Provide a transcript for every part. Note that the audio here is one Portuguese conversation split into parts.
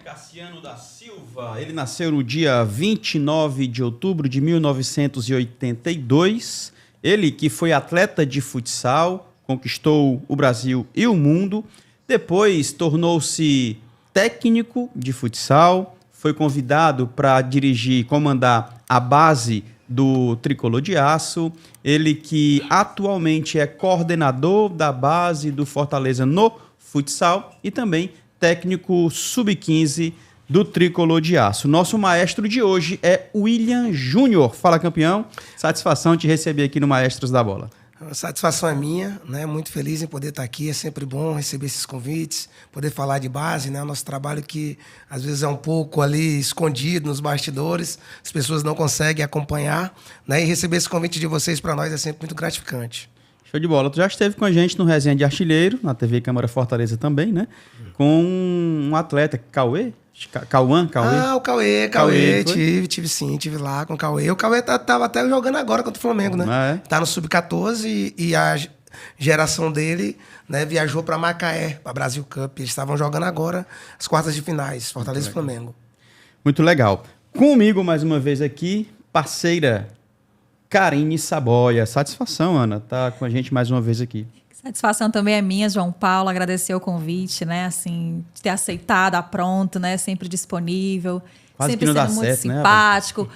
Cassiano da Silva. Ele nasceu no dia 29 de outubro de 1982. Ele que foi atleta de futsal, conquistou o Brasil e o mundo. Depois tornou-se técnico de futsal, foi convidado para dirigir e comandar a base do Tricolor de Aço. Ele que atualmente é coordenador da base do Fortaleza no futsal e também técnico sub-15 do Tricolor de Aço. Nosso maestro de hoje é William Júnior. Fala, campeão. Satisfação te receber aqui no Maestros da Bola. A satisfação é minha, né? Muito feliz em poder estar aqui. É sempre bom receber esses convites, poder falar de base, né? O nosso trabalho que às vezes é um pouco ali escondido nos bastidores, as pessoas não conseguem acompanhar, né? E receber esse convite de vocês para nós é sempre muito gratificante. Show de bola. Tu já esteve com a gente no Resenha de Artilheiro, na TV Câmara Fortaleza também, né? Com um atleta, Cauê? Cauã? Ah, o Cauê. Tive lá com o Cauê. O Cauê tava até jogando agora contra o Flamengo, né? É. Tá no Sub-14 e a geração dele, né, viajou para Macaé, para Brasil Cup. Eles estavam jogando agora as quartas de finais, Fortaleza e Flamengo. Muito legal. Comigo mais uma vez aqui, parceira Karine Saboia. Satisfação, Ana, tá com a gente mais uma vez aqui. Satisfação também é minha, João Paulo, agradecer o convite, né, assim, de ter aceitado, pronto, né, sempre disponível, quase sempre que não sendo dá muito certo, simpático. Né,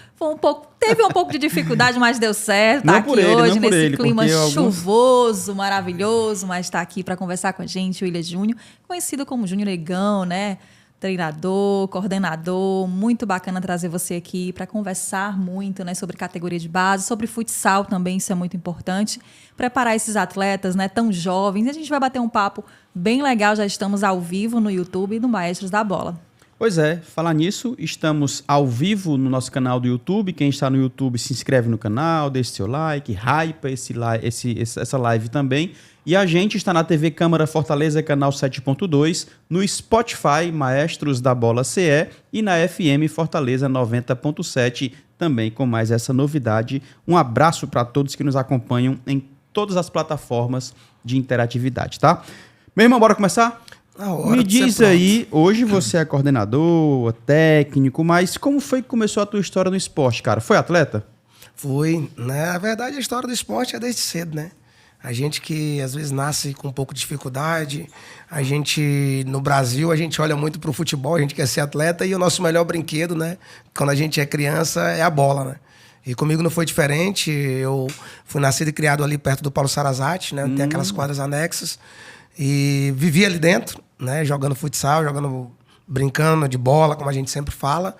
teve um pouco de dificuldade, mas deu certo. Tá aqui hoje nesse clima chuvoso, maravilhoso, mas está aqui para conversar com a gente, o William Júnior, conhecido como Júnior Negão, né? Treinador, coordenador, muito bacana trazer você aqui para conversar muito, né, sobre categoria de base, sobre futsal também, isso é muito importante. Preparar esses atletas, né, tão jovens. E a gente vai bater um papo bem legal, já estamos ao vivo no YouTube do Maestros da Bola. Pois é, falar nisso, estamos ao vivo no nosso canal do YouTube. Quem está no YouTube se inscreve no canal, deixa seu like, hypa essa live também. E a gente está na TV Câmara Fortaleza, canal 7.2, no Spotify, Maestros da Bola CE, e na FM Fortaleza 90.7, também com mais essa novidade. Um abraço para todos que nos acompanham em todas as plataformas de interatividade, tá? Meu irmão, bora começar? Me diz aí, hoje você é coordenador, técnico, mas como foi que começou a tua história no esporte, cara? Foi atleta? Fui, né? Na verdade, a história do esporte é desde cedo, né? A gente que às vezes nasce com um pouco de dificuldade, a gente, no Brasil, a gente olha muito pro futebol, a gente quer ser atleta e o nosso melhor brinquedo, né? Quando a gente é criança, é a bola, né? E comigo não foi diferente, eu fui nascido e criado ali perto do Paulo Sarazate, né? Tem aquelas quadras anexas e vivi ali dentro, né? Jogando futsal, brincando de bola, como a gente sempre fala.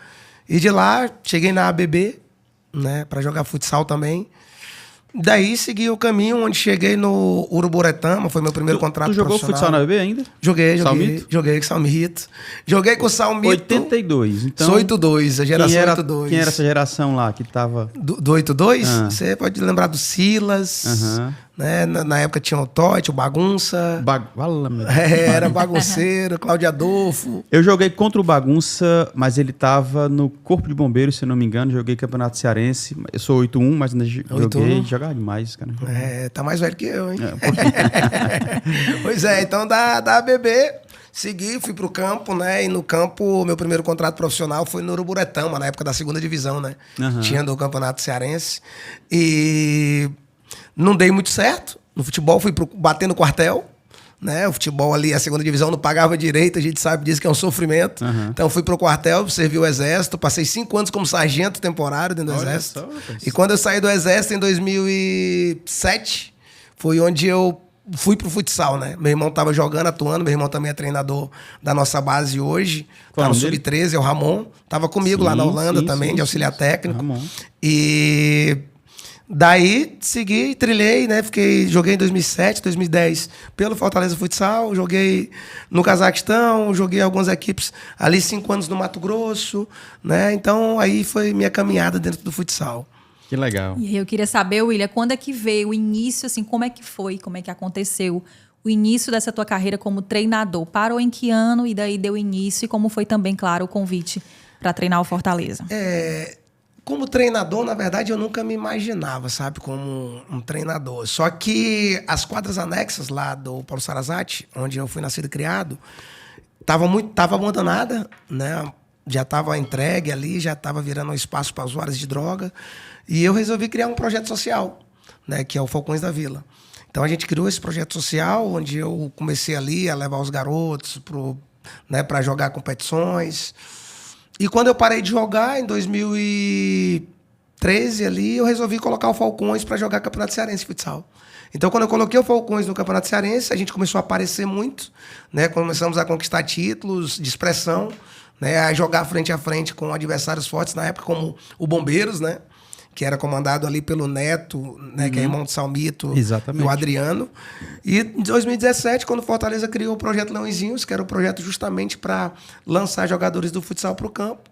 E de lá, cheguei na ABB, né? Para jogar futsal também. Daí segui o caminho onde cheguei no Uruburetama, foi meu primeiro contrato profissional. Tu jogou futsal na BB ainda? Joguei com o Salmito. Joguei com o Salmito. 82, então... Sou 82, a geração 82. Quem era essa geração lá que tava... Do 82? Você pode lembrar do Silas, né? Na época tinha o Totti, o Bagunça. Era bagunceiro, Cláudio Adolfo. Eu joguei contra o Bagunça, mas ele tava no Corpo de Bombeiros, se eu não me engano. Joguei Campeonato Cearense. Eu sou 8-1, mas ainda joguei. Jogava demais, cara. Tá mais velho que eu, hein? Pois é, então da ABB, segui, fui pro campo, né? E no campo, meu primeiro contrato profissional foi no Uruburetama, na época da segunda divisão, né? Tinha do Campeonato Cearense. E não dei muito certo. No futebol, fui bater no quartel. Né? O futebol ali, a segunda divisão, não pagava direito, a gente sabe disso que é um sofrimento. Então fui pro quartel, servi o exército, passei 5 anos como sargento temporário dentro do exército. E quando eu saí do exército em 2007, foi onde eu fui pro futsal, né? Meu irmão tava jogando, atuando, meu irmão também é treinador da nossa base hoje. Tá no Sub-13, é o Ramon. Tava comigo lá na Holanda também, de auxiliar técnico. Ramon. E daí, segui, trilhei, né? Joguei em 2007, 2010 pelo Fortaleza Futsal, joguei no Cazaquistão, joguei algumas equipes ali 5 anos no Mato Grosso, né? Então, aí foi minha caminhada dentro do futsal. Que legal. E eu queria saber, William, quando é que veio o início, assim, como é que foi, como é que aconteceu o início dessa tua carreira como treinador? Parou em que ano e daí deu início? E como foi também, claro, o convite para treinar o Fortaleza? Como treinador, na verdade, eu nunca me imaginava, sabe, como um treinador. Só que as quadras anexas lá do Paulo Sarazate, onde eu fui nascido e criado, tava abandonada, né? Já estava entregue ali, já estava virando um espaço para usuários de droga. E eu resolvi criar um projeto social, né? Que é o Falcões da Vila. Então a gente criou esse projeto social, onde eu comecei ali a levar os garotos para jogar competições. E quando eu parei de jogar, em 2013 ali, eu resolvi colocar o Falcões para jogar Campeonato Cearense de Futsal. Então, quando eu coloquei o Falcões no Campeonato Cearense, a gente começou a aparecer muito, né? Começamos a conquistar títulos de expressão, né? A jogar frente a frente com adversários fortes na época, como o Bombeiros, né? Que era comandado ali pelo Neto, né? Que é irmão do Salmito. Exatamente. E o Adriano. E em 2017, quando o Fortaleza criou o Projeto Leõezinhos, que era um projeto justamente para lançar jogadores do futsal para o campo,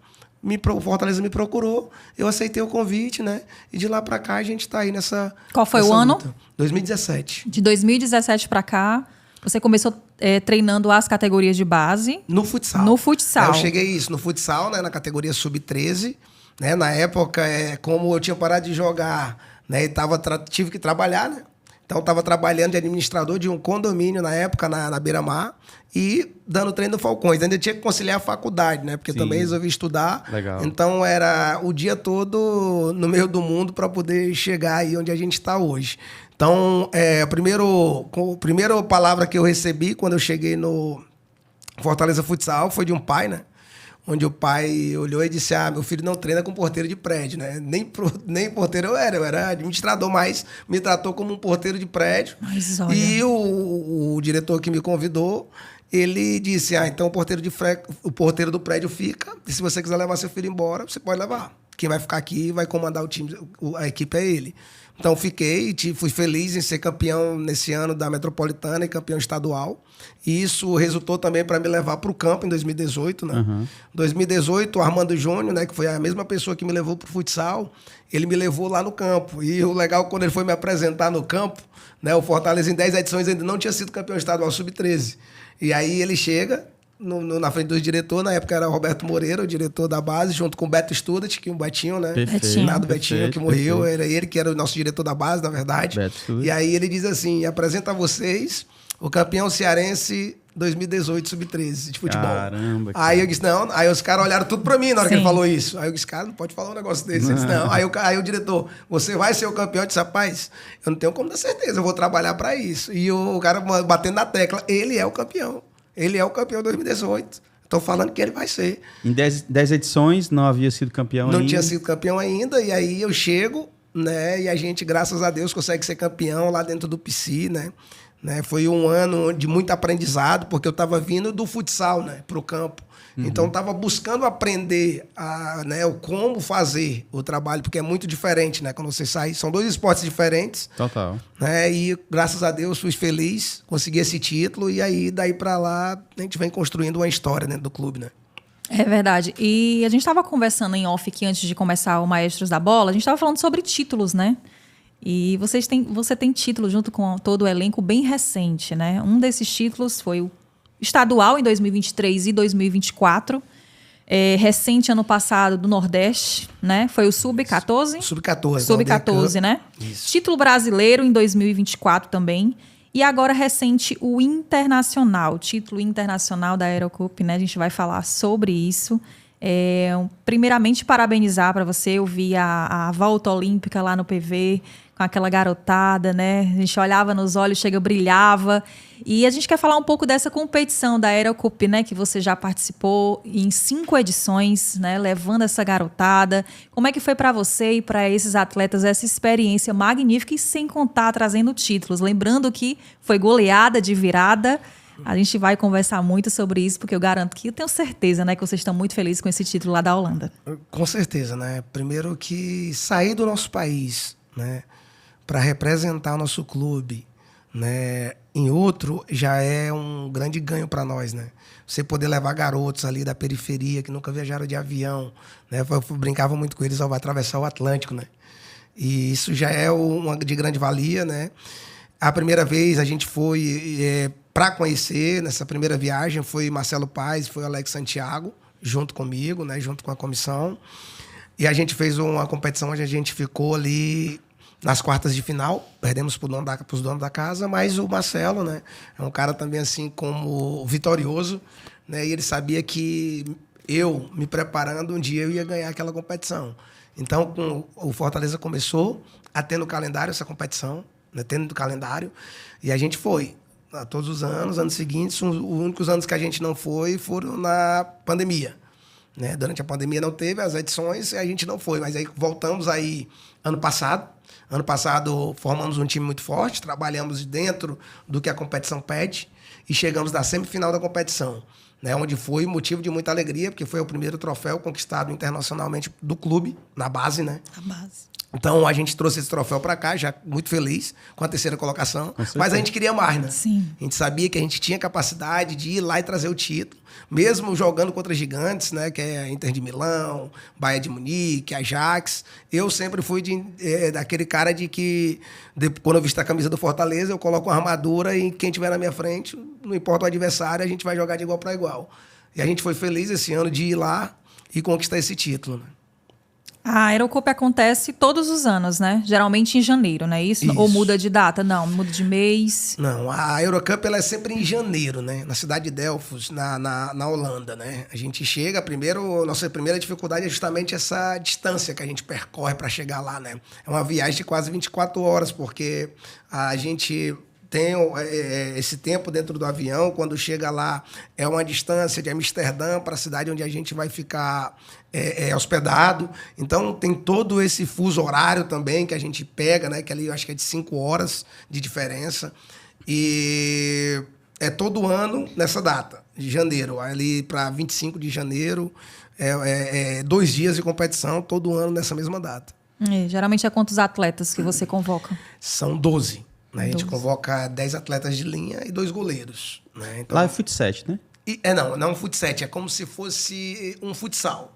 o Fortaleza me procurou, eu aceitei o convite, né? E de lá para cá a gente está aí nessa. Qual foi o ano? 2017. De 2017 para cá, você começou treinando as categorias de base. No futsal. No futsal. Eu cheguei no futsal, né? Na categoria sub-13. Né? Na época, como eu tinha parado de jogar, né? E tive que trabalhar, né? Então, eu estava trabalhando de administrador de um condomínio na época, na Beira-Mar, e dando treino do Falcões. Ainda tinha que conciliar a faculdade, né? Porque também resolvi estudar. Legal. Então, era o dia todo no meio do mundo para poder chegar aí onde a gente está hoje. Então, a primeira palavra que eu recebi quando eu cheguei no Fortaleza Futsal foi de um pai, né? Onde o pai olhou e disse, meu filho não treina com porteiro de prédio, né? Nem porteiro eu era administrador, mas me tratou como um porteiro de prédio. Mas olha... E o diretor que me convidou, ele disse, então o porteiro do prédio fica, e se você quiser levar seu filho embora, você pode levar. Quem vai ficar aqui e vai comandar o time, a equipe é ele. Então fiquei, fui feliz em ser campeão nesse ano da Metropolitana e campeão estadual. E isso resultou também para me levar para o campo em 2018, né? Em 2018, o Armando Júnior, né, que foi a mesma pessoa que me levou para o futsal, ele me levou lá no campo. E o legal, quando ele foi me apresentar no campo, né, o Fortaleza em 10 edições ainda não tinha sido campeão estadual sub-13. E aí ele chega na frente dos diretores, na época era o Roberto Moreira, o diretor da base, junto com o Beto Studat, que é um Betinho, né? Nado Betinho, que morreu, era ele que era o nosso diretor da base, na verdade. E aí ele diz assim, apresenta a vocês o campeão cearense 2018 sub-13 de futebol. Caramba. Aí eu disse, não, aí os caras olharam tudo pra mim na hora que ele falou isso. Aí eu disse, cara, não pode falar um negócio desse. Disse, não. Aí o diretor, você vai ser o campeão? Eu disse, rapaz, eu não tenho como dar certeza, eu vou trabalhar pra isso. E o cara batendo na tecla, ele é o campeão. Ele é o campeão 2018. Estou falando que ele vai ser. Em 10 edições não havia sido campeão ainda? Não tinha sido campeão ainda. E aí eu chego, né? E a gente, graças a Deus, consegue ser campeão lá dentro do PC, né? Foi um ano de muito aprendizado, porque eu estava vindo do futsal, né? Para o campo. Então, estava buscando aprender o como fazer o trabalho, porque é muito diferente, né? Quando você sai, são dois esportes diferentes. Total. Né? E, graças a Deus, fui feliz, consegui esse título, e aí, daí para lá, a gente vem construindo uma história dentro do clube, né? É verdade. E a gente estava conversando em off aqui, antes de começar o Maestros da Bola, a gente estava falando sobre títulos, né? E você tem título junto com todo o elenco bem recente, né? Um desses títulos foi o estadual em 2023 e 2024. Recente, ano passado, do Nordeste, né? Foi o Sub-14? Sub-14. Sub-14, né? Isso. Título brasileiro em 2024 também. E agora, recente, o Internacional. Título internacional da Aerocup, né? A gente vai falar sobre isso. Primeiramente, parabenizar para você. Eu vi a volta olímpica lá no PV, com aquela garotada, né? A gente olhava nos olhos, brilhava. E a gente quer falar um pouco dessa competição da Aerocup, né? Que você já participou em 5 edições, né? Levando essa garotada. Como é que foi para você e para esses atletas essa experiência magnífica e sem contar trazendo títulos? Lembrando que foi goleada de virada. A gente vai conversar muito sobre isso, porque eu garanto que eu tenho certeza, né, que vocês estão muito felizes com esse título lá da Holanda. Com certeza, né? Primeiro que sair do nosso país, né, para representar o nosso clube, né, em outro, já é um grande ganho para nós, né? Você poder levar garotos ali da periferia que nunca viajaram de avião, né? Eu brincava muito com eles, vai atravessar o Atlântico, né? E isso já é de grande valia, né? A primeira vez a gente foi para conhecer, nessa primeira viagem, foi Marcelo Paes, foi Alex Santiago, junto comigo, né, junto com a comissão. E a gente fez uma competição onde a gente ficou ali nas quartas de final, perdemos para os donos da casa, mas o Marcelo, né, é um cara também assim como vitorioso, né? E ele sabia que eu, me preparando, um dia eu ia ganhar aquela competição. Então, o Fortaleza começou a ter no calendário essa competição, né? Tendo no calendário, e a gente foi. Todos os anos seguintes, os únicos anos que a gente não foi foram na pandemia. Né? Durante a pandemia não teve as edições e a gente não foi. Mas aí voltamos aí ano passado. Ano passado formamos um time muito forte, trabalhamos dentro do que a competição pede e chegamos na semifinal da competição, né? Onde foi motivo de muita alegria, porque foi o primeiro troféu conquistado internacionalmente do clube, na base, né? Na base. Então, a gente trouxe esse troféu para cá, já muito feliz com a terceira colocação. Mas a gente queria mais, né? Sim. A gente sabia que a gente tinha capacidade de ir lá e trazer o título, mesmo jogando contra gigantes, né? Que é a Inter de Milão, Bayern de Munique, Ajax. Eu sempre fui daquele cara de que, quando eu visto a camisa do Fortaleza, eu coloco uma armadura e quem tiver na minha frente, não importa o adversário, a gente vai jogar de igual para igual. E a gente foi feliz esse ano de ir lá e conquistar esse título, né? A Aerocup acontece todos os anos, né? Geralmente em janeiro, não é isso? Isso. Ou muda de data? Não, muda de mês. Não, a Eurocup ela é sempre em janeiro, né? Na cidade de Delfos, na Holanda, né? A gente chega, nossa primeira dificuldade é justamente essa distância que a gente percorre para chegar lá, né? É uma viagem de quase 24 horas, porque a gente tem esse tempo dentro do avião. Quando chega lá, é uma distância de Amsterdã para a cidade onde a gente vai ficar hospedado. Então, tem todo esse fuso horário também que a gente pega, né? Que ali eu acho que é de 5 horas de diferença. E é todo ano nessa data, de janeiro. Ali para 25 de janeiro, 2 dias de competição, todo ano nessa mesma data. Geralmente é quantos atletas que você convoca? São 12. Né? A gente 12. convoca 10 atletas de linha e 2 goleiros. Né? Então, lá é futsal, né? Não é um futsal, é como se fosse um futsal.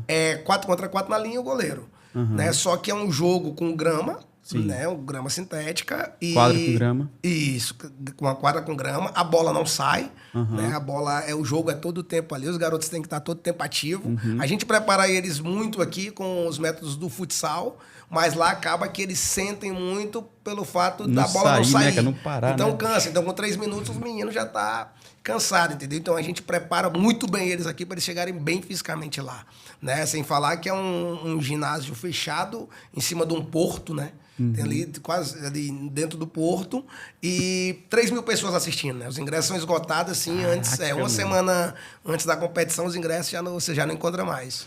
É 4 contra 4 na linha e o goleiro. Né? Só que é um jogo com grama, né? Grama sintética. E quadra com grama. Isso, uma quadra com grama. A bola não sai. Né? A bola, o jogo é todo o tempo ali, os garotos têm que estar todo o tempo ativo. A gente prepara eles muito aqui com os métodos do futsal, mas lá acaba que eles sentem muito pelo fato da bola não sair. Né? Não parar, então né? cansa. Então com 3 minutos os meninos já tá cansado, entendeu? Então a gente prepara muito bem eles aqui para eles chegarem bem fisicamente lá, né? Sem falar que é um ginásio fechado em cima de um porto, né? Tem ali quase ali dentro do porto e 3.000 pessoas assistindo, né? Os ingressos são esgotados assim antes, uma semana antes da competição, os ingressos você já não encontra mais.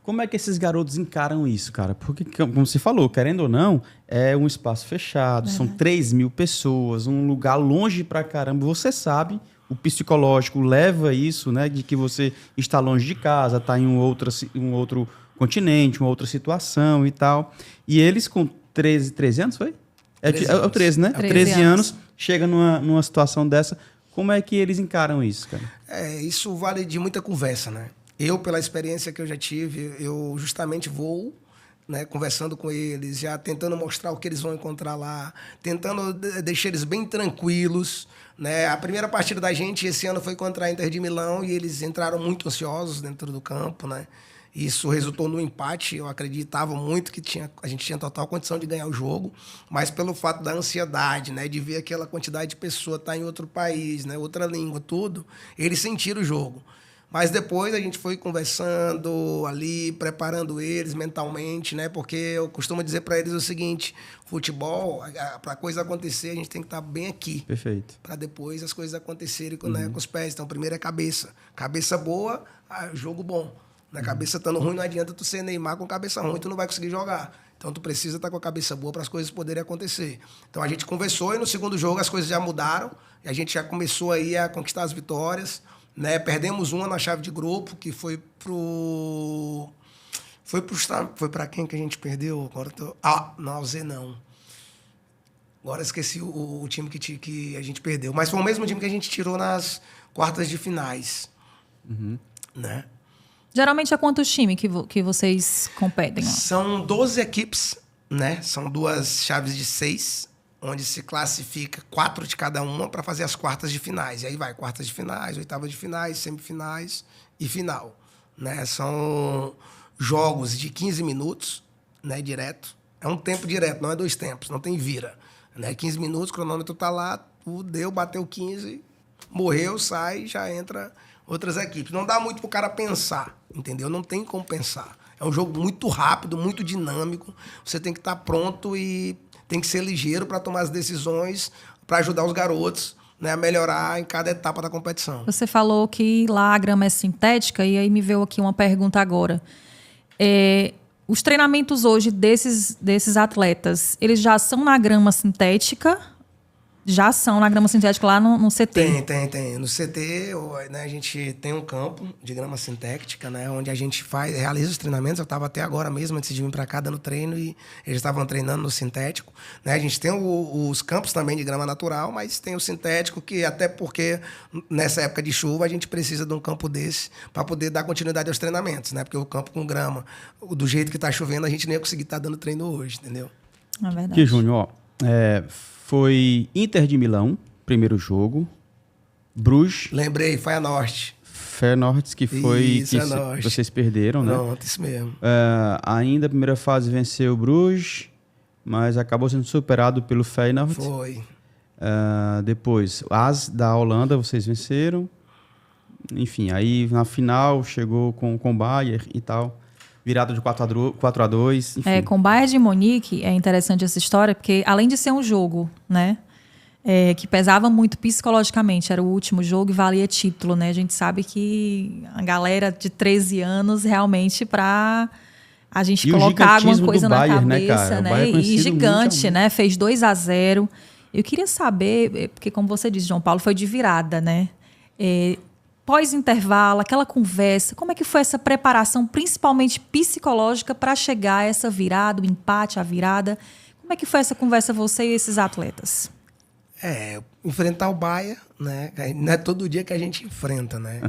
Como é que esses garotos encaram isso, cara? Porque, como você falou, querendo ou não, é um espaço fechado, são 3.000 pessoas, um lugar longe pra caramba. Você sabe, o psicológico leva isso, né? De que você está longe de casa, está em um outro continente, uma outra situação e tal. E eles com 13 anos, foi? É o 13, né? 13 anos, chega numa situação dessa. Como é que eles encaram isso, cara? Isso vale de muita conversa, né? Eu, pela experiência que eu já tive, eu justamente vou, né, conversando com eles, já tentando mostrar o que eles vão encontrar lá, tentando deixar eles bem tranquilos, né? A primeira partida da gente esse ano foi contra a Inter de Milão e eles entraram muito ansiosos dentro do campo, né? Isso resultou no empate. Eu acreditava muito que a gente tinha total condição de ganhar o jogo, mas pelo fato da ansiedade, né, de ver aquela quantidade de pessoa estar em outro país, né, outra língua, tudo, eles sentiram o jogo. Mas depois a gente foi conversando ali, preparando eles mentalmente, né? Porque eu costumo dizer para eles o seguinte: futebol, para a coisa acontecer, a gente tem que estar bem aqui. Perfeito. Para depois as coisas acontecerem com os pés. Então, primeiro é cabeça. Cabeça boa, jogo bom. Na cabeça estando ruim, não adianta tu ser Neymar com cabeça ruim, tu não vai conseguir jogar. Então, tu precisa estar com a cabeça boa para as coisas poderem acontecer. Então, a gente conversou e no segundo jogo as coisas já mudaram. E a gente já começou aí a conquistar as vitórias. Né? Perdemos uma na chave de grupo, que foi para quem que a gente perdeu? Agora não, Zé não. Agora esqueci o time que a gente perdeu. Mas foi o mesmo time que a gente tirou nas quartas de finais. Né? Geralmente é quantos times que vocês competem? São 12 equipes, né? São 2 chaves de 6, onde se classifica 4 de cada uma para fazer as quartas de finais. E aí vai quartas de finais, oitavas de finais, semifinais e final. Né? São jogos de 15 minutos, né, direto. É um tempo direto, não é 2 tempos, não tem vira. Né? 15 minutos, o cronômetro está lá, bateu 15, morreu, sai, já entra outras equipes. Não dá muito pro cara pensar, entendeu? Não tem como pensar. É um jogo muito rápido, muito dinâmico. Você tem que estar pronto e tem que ser ligeiro para tomar as decisões, para ajudar os garotos, né, a melhorar em cada etapa da competição. Você falou que lá a grama é sintética, e aí me veio aqui uma pergunta agora. Os treinamentos hoje desses atletas, eles já são na grama sintética? Já são na grama sintética lá no CT? Tem. No CT, né, a gente tem um campo de grama sintética, né, onde a gente realiza os treinamentos. Eu estava até agora mesmo, antes de vir para cá, dando treino, e eles estavam treinando no sintético. Né? A gente tem os campos também de grama natural, mas tem o sintético, que até porque nessa época de chuva a gente precisa de um campo desse para poder dar continuidade aos treinamentos, né? Porque o campo com grama, do jeito que está chovendo, a gente nem ia conseguir estar dando treino hoje, entendeu? É verdade. Aqui, Júnior, foi Inter de Milão, primeiro jogo. Bruges. Lembrei, foi a Norte. Feyenoord, que foi isso, que vocês perderam, né? Pronto, isso mesmo. Ainda a primeira fase venceu o Bruges, mas acabou sendo superado pelo Feyenoord. Foi. Depois, AS da Holanda, vocês venceram. Enfim, aí na final chegou com o Bayern e tal. Virada de 4-2, enfim. Com o Bayern de Munique é interessante essa história, porque além de ser um jogo, né, que pesava muito psicologicamente, era o último jogo e valia título, né? A gente sabe que a galera de 13 anos realmente para a gente colocar alguma coisa na cabeça, né? E gigante, né? Fez 2-0. Eu queria saber, porque como você disse, João Paulo, foi de virada, né? Pós-intervalo, aquela conversa, como é que foi essa preparação, principalmente psicológica, para chegar a essa virada, o empate, a virada? Como é que foi essa conversa, você e esses atletas? Enfrentar o Bahia, né? Não é todo dia que a gente enfrenta, né?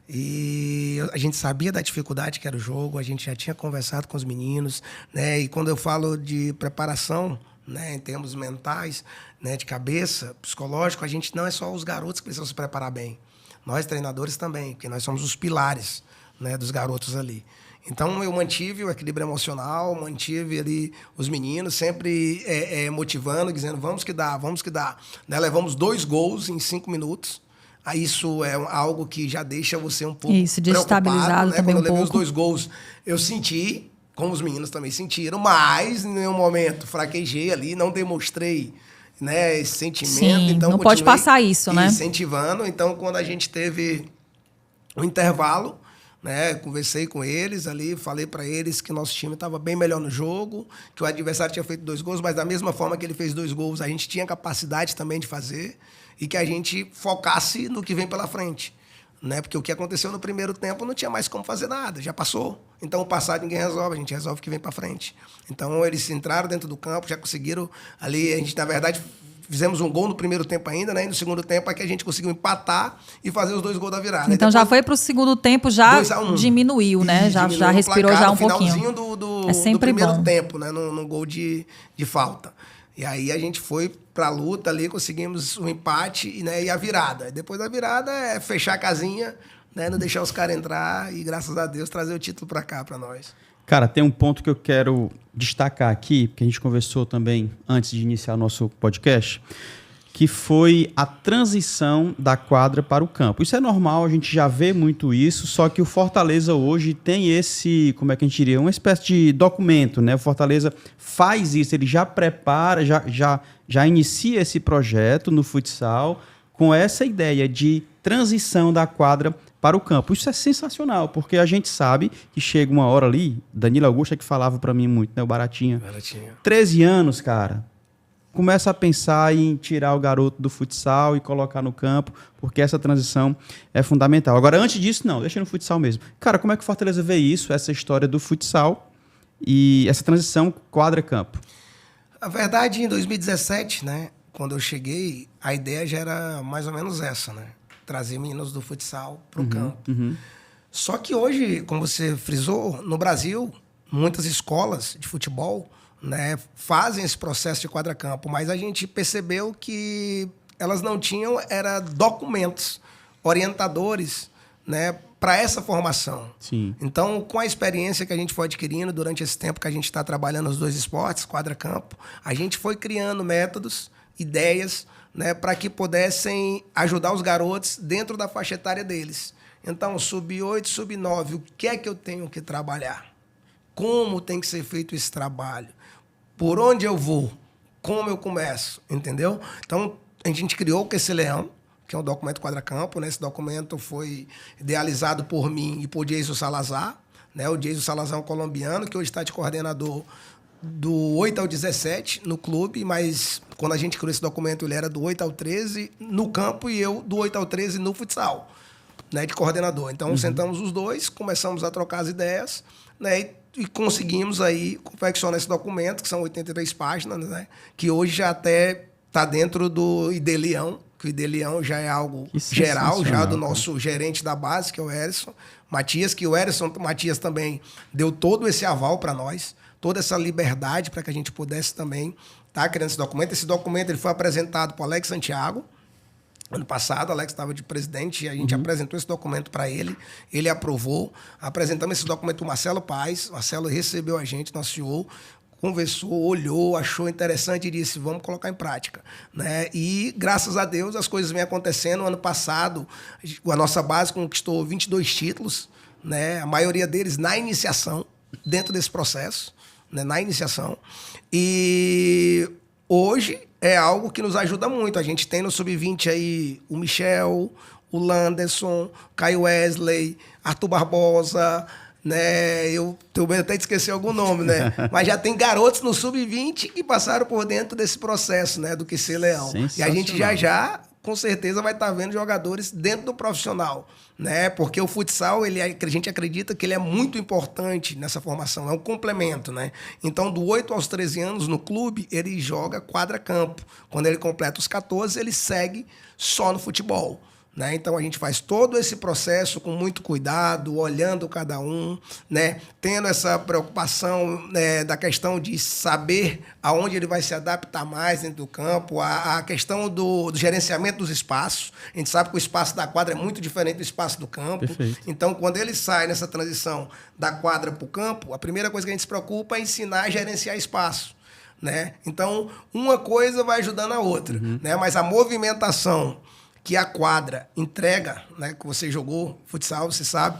E a gente sabia da dificuldade que era o jogo, a gente já tinha conversado com os meninos, né? E quando eu falo de preparação, né, em termos mentais, né, de cabeça, psicológico, a gente não é só os garotos que precisam se preparar bem. Nós, treinadores, também, porque nós somos os pilares, né, dos garotos ali. Então, eu mantive o equilíbrio emocional, mantive ali os meninos, sempre motivando, dizendo, vamos que dá. Né? Levamos 2 gols em 5 minutos. Aí isso é algo que já deixa você um pouco desestabilizado, né? Também Quando eu levei pouco. os 2 gols, eu senti, como os meninos também sentiram, mas em nenhum momento fraquejei ali, não demonstrei, né, esse sentimento. Sim, então, não pode passar isso, né? Incentivando. Então, quando a gente teve o intervalo, né, conversei com eles ali, falei para eles que nosso time estava bem melhor no jogo, que o adversário tinha feito 2 gols, mas da mesma forma que ele fez 2 gols, a gente tinha capacidade também de fazer, e que a gente focasse no que vem pela frente. Né? Porque o que aconteceu no primeiro tempo não tinha mais como fazer nada, já passou. Então, o passado ninguém resolve, a gente resolve o que vem para frente. Então, eles entraram dentro do campo, já conseguiram ali, a gente, na verdade, fizemos um gol no primeiro tempo ainda, né? E no segundo tempo é que a gente conseguiu empatar e fazer os 2 gols da virada. Então, já foi para o segundo tempo, já diminuiu, né? Já respirou já um pouquinho. Finalzinho do primeiro tempo, né? No gol de falta. E aí a gente foi pra luta ali, conseguimos o empate, né, e a virada. Depois da virada é fechar a casinha, né, não deixar os caras entrar e, graças a Deus, trazer o título pra cá, pra nós. Cara, tem um ponto que eu quero destacar aqui, porque a gente conversou também antes de iniciar o nosso podcast, que foi a transição da quadra para o campo. Isso é normal, a gente já vê muito isso, só que o Fortaleza hoje tem esse, como é que a gente diria, uma espécie de documento, né? O Fortaleza faz isso, ele já prepara, já inicia esse projeto no futsal com essa ideia de transição da quadra para o campo. Isso é sensacional, porque a gente sabe que chega uma hora ali, Danilo Augusto é que falava para mim muito, né? O Baratinha. 13 anos, cara. Começa a pensar em tirar o garoto do futsal e colocar no campo, porque essa transição é fundamental. Agora, antes disso, não, deixa no futsal mesmo. Cara, como é que o Fortaleza vê isso, essa história do futsal e essa transição quadra-campo? A verdade, em 2017, né, quando eu cheguei, a ideia já era mais ou menos essa, né? Trazer meninos do futsal para o campo. Só que hoje, como você frisou, no Brasil, muitas escolas de futebol, né, fazem esse processo de quadra-campo, mas a gente percebeu que elas não tinham documentos orientadores, né, para essa formação. Sim. Então, com a experiência que a gente foi adquirindo durante esse tempo que a gente está trabalhando os 2 esportes, quadra-campo, a gente foi criando métodos, ideias, né, para que pudessem ajudar os garotos dentro da faixa etária deles. Então, sub-8, sub-9, o que é que eu tenho que trabalhar? Como tem que ser feito esse trabalho? Por onde eu vou? Como eu começo? Entendeu? Então, a gente criou o QC Leão, que é um documento quadra-campo, né? Esse documento foi idealizado por mim e por Jason Salazar, né? O Jason Salazar é um colombiano que hoje está de coordenador do 8 ao 17 no clube, mas quando a gente criou esse documento, ele era do 8 ao 13 no campo e eu do 8 ao 13 no futsal, né, de coordenador. Então, sentamos os dois, começamos a trocar as ideias, né, e conseguimos aí confeccionar esse documento, que são 83 páginas, né, que hoje já até está dentro do ID Leão, que o ID Leão já é algo geral, já do nosso gerente da base, que é o Erison Matias, que o Erison Matias também deu todo esse aval para nós, toda essa liberdade para que a gente pudesse também estar criando esse documento. Esse documento ele foi apresentado para o Alex Santiago. Ano passado, o Alex estava de presidente e a gente apresentou esse documento para ele. Ele aprovou. Apresentamos esse documento para o Marcelo Paes. O Marcelo recebeu a gente, nosso CEO, conversou, olhou, achou interessante e disse, vamos colocar em prática, né? E, graças a Deus, as coisas vêm acontecendo. Ano passado, a nossa base conquistou 22 títulos, né? A maioria deles na iniciação, dentro desse processo, né? Na iniciação. E hoje é algo que nos ajuda muito. A gente tem no Sub-20 aí o Michel, o Landerson, Caio Wesley, Arthur Barbosa, né? Eu tenho medo até de esquecer algum nome, né? Mas já tem garotos no Sub-20 que passaram por dentro desse processo, né? Do QC Leão. E a gente já, com certeza, vai estar vendo jogadores dentro do profissional, né? Porque o futsal, a gente acredita que ele é muito importante nessa formação, é um complemento, né? Então, do 8 aos 13 anos no clube, ele joga quadra-campo. Quando ele completa os 14, ele segue só no futebol, né? Então, a gente faz todo esse processo com muito cuidado, olhando cada um, né? Tendo essa preocupação, né, da questão de saber aonde ele vai se adaptar mais dentro do campo, a questão do gerenciamento dos espaços. A gente sabe que o espaço da quadra é muito diferente do espaço do campo. Perfeito. Então, quando ele sai nessa transição da quadra para o campo, a primeira coisa que a gente se preocupa é ensinar a gerenciar espaço, né? Então, uma coisa vai ajudando a outra, né? Mas a movimentação que a quadra entrega, né, que você jogou futsal, você sabe,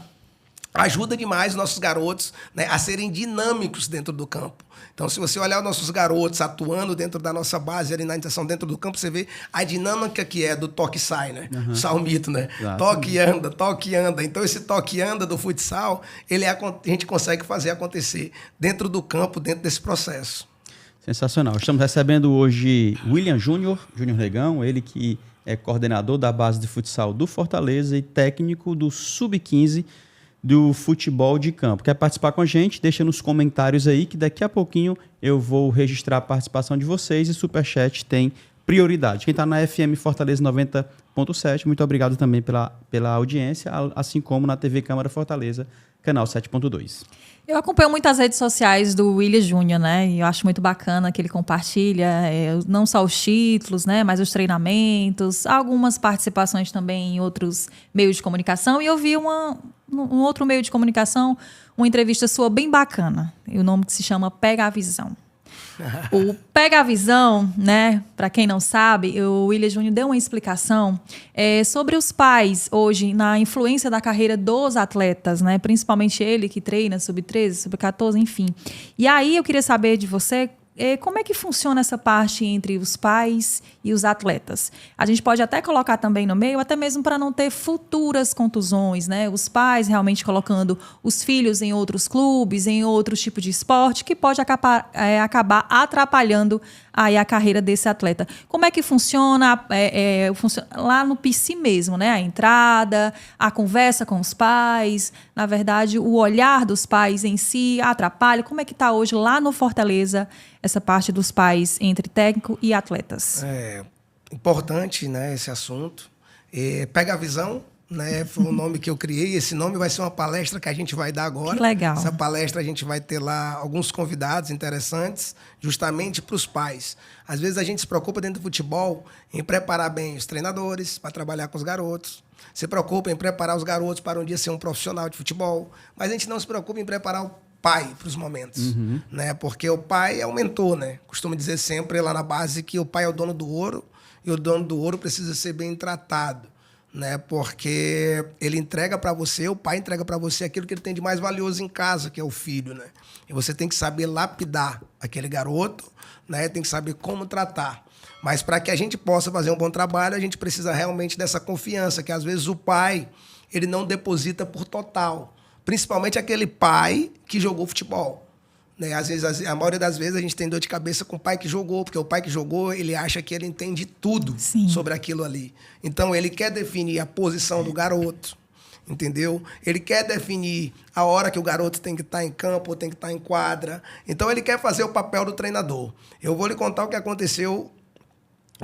ajuda demais os nossos garotos, né, a serem dinâmicos dentro do campo. Então, se você olhar os nossos garotos atuando dentro da nossa base, ali na iniciação dentro do campo, você vê a dinâmica que é do toque e sai, né? Salmito, né? Exato. Toque e anda, toque e anda. Então, esse toque e anda do futsal, a gente consegue fazer acontecer dentro do campo, dentro desse processo. Sensacional. Estamos recebendo hoje William Júnior Negão, ele que é coordenador da base de futsal do Fortaleza e técnico do Sub-15 do futebol de campo. Quer participar com a gente? Deixa nos comentários aí que daqui a pouquinho eu vou registrar a participação de vocês e Superchat tem prioridade. Quem está na FM Fortaleza 90.7, muito obrigado também pela audiência, assim como na TV Câmara Fortaleza, canal 7.2. Eu acompanho muitas redes sociais do William Júnior, né? E eu acho muito bacana que ele compartilha não só os títulos, né? Mas os treinamentos, algumas participações também em outros meios de comunicação. E eu vi um outro meio de comunicação, uma entrevista sua bem bacana. E o nome que se chama Pega a Visão. O Pega a Visão, né? Para quem não sabe, o William Júnior deu uma explicação sobre os pais hoje na influência da carreira dos atletas, né? Principalmente ele que treina sub-13, sub-14, enfim. E aí eu queria saber de você como é que funciona essa parte entre os pais e os atletas. A gente pode até colocar também no meio, até mesmo para não ter futuras contusões, né? Os pais realmente colocando os filhos em outros clubes, em outros tipos de esporte, que pode acabar atrapalhando aí a carreira desse atleta. Como é que funciona, lá no PC mesmo, né? A entrada, a conversa com os pais, na verdade, o olhar dos pais em si atrapalha. Como é que está hoje lá no Fortaleza essa parte dos pais entre técnico e atletas? É importante, né, esse assunto. Pega a Visão, né, foi o nome que eu criei. Esse nome vai ser uma palestra que a gente vai dar agora. Que legal. Essa palestra a gente vai ter lá alguns convidados interessantes, justamente para os pais. Às vezes a gente se preocupa dentro do futebol em preparar bem os treinadores para trabalhar com os garotos. Se preocupa em preparar os garotos para um dia ser um profissional de futebol. Mas a gente não se preocupa em preparar o pai para os momentos, né? Porque o pai é o mentor, né? Costumo dizer sempre lá na base que o pai é o dono do ouro e o dono do ouro precisa ser bem tratado, né? Porque ele entrega para você, o pai entrega para você aquilo que ele tem de mais valioso em casa, que é o filho, né? E você tem que saber lapidar aquele garoto, né? Tem que saber como tratar. Mas para que a gente possa fazer um bom trabalho, a gente precisa realmente dessa confiança, que às vezes o pai, ele não deposita por total. Principalmente aquele pai que jogou futebol. Né? Às vezes, a maioria das vezes a gente tem dor de cabeça com o pai que jogou, porque o pai que jogou, ele acha que ele entende tudo sobre aquilo ali. Então, ele quer definir a posição do garoto, entendeu? Ele quer definir a hora que o garoto tem que estar em campo ou tem que estar em quadra. Então, ele quer fazer o papel do treinador. Eu vou lhe contar o que aconteceu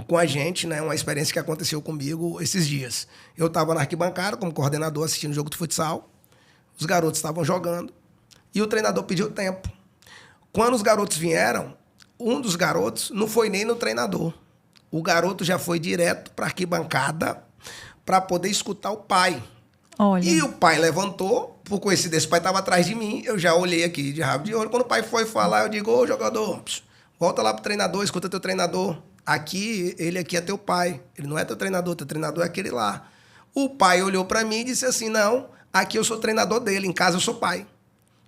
com a gente, né? Uma experiência que aconteceu comigo esses dias. Eu estava na arquibancada como coordenador assistindo o jogo de futsal, os garotos estavam jogando e o treinador pediu tempo. Quando os garotos vieram, um dos garotos não foi nem no treinador. O garoto já foi direto para a arquibancada para poder escutar o pai. Olha. E o pai levantou, por coincidência, o pai estava atrás de mim, eu já olhei aqui de rabo de olho. Quando o pai foi falar, eu digo, ô jogador, volta lá pro treinador, escuta teu treinador. Ele aqui é teu pai, ele não é teu treinador é aquele lá. O pai olhou para mim e disse assim, não, aqui eu sou treinador dele, em casa eu sou pai.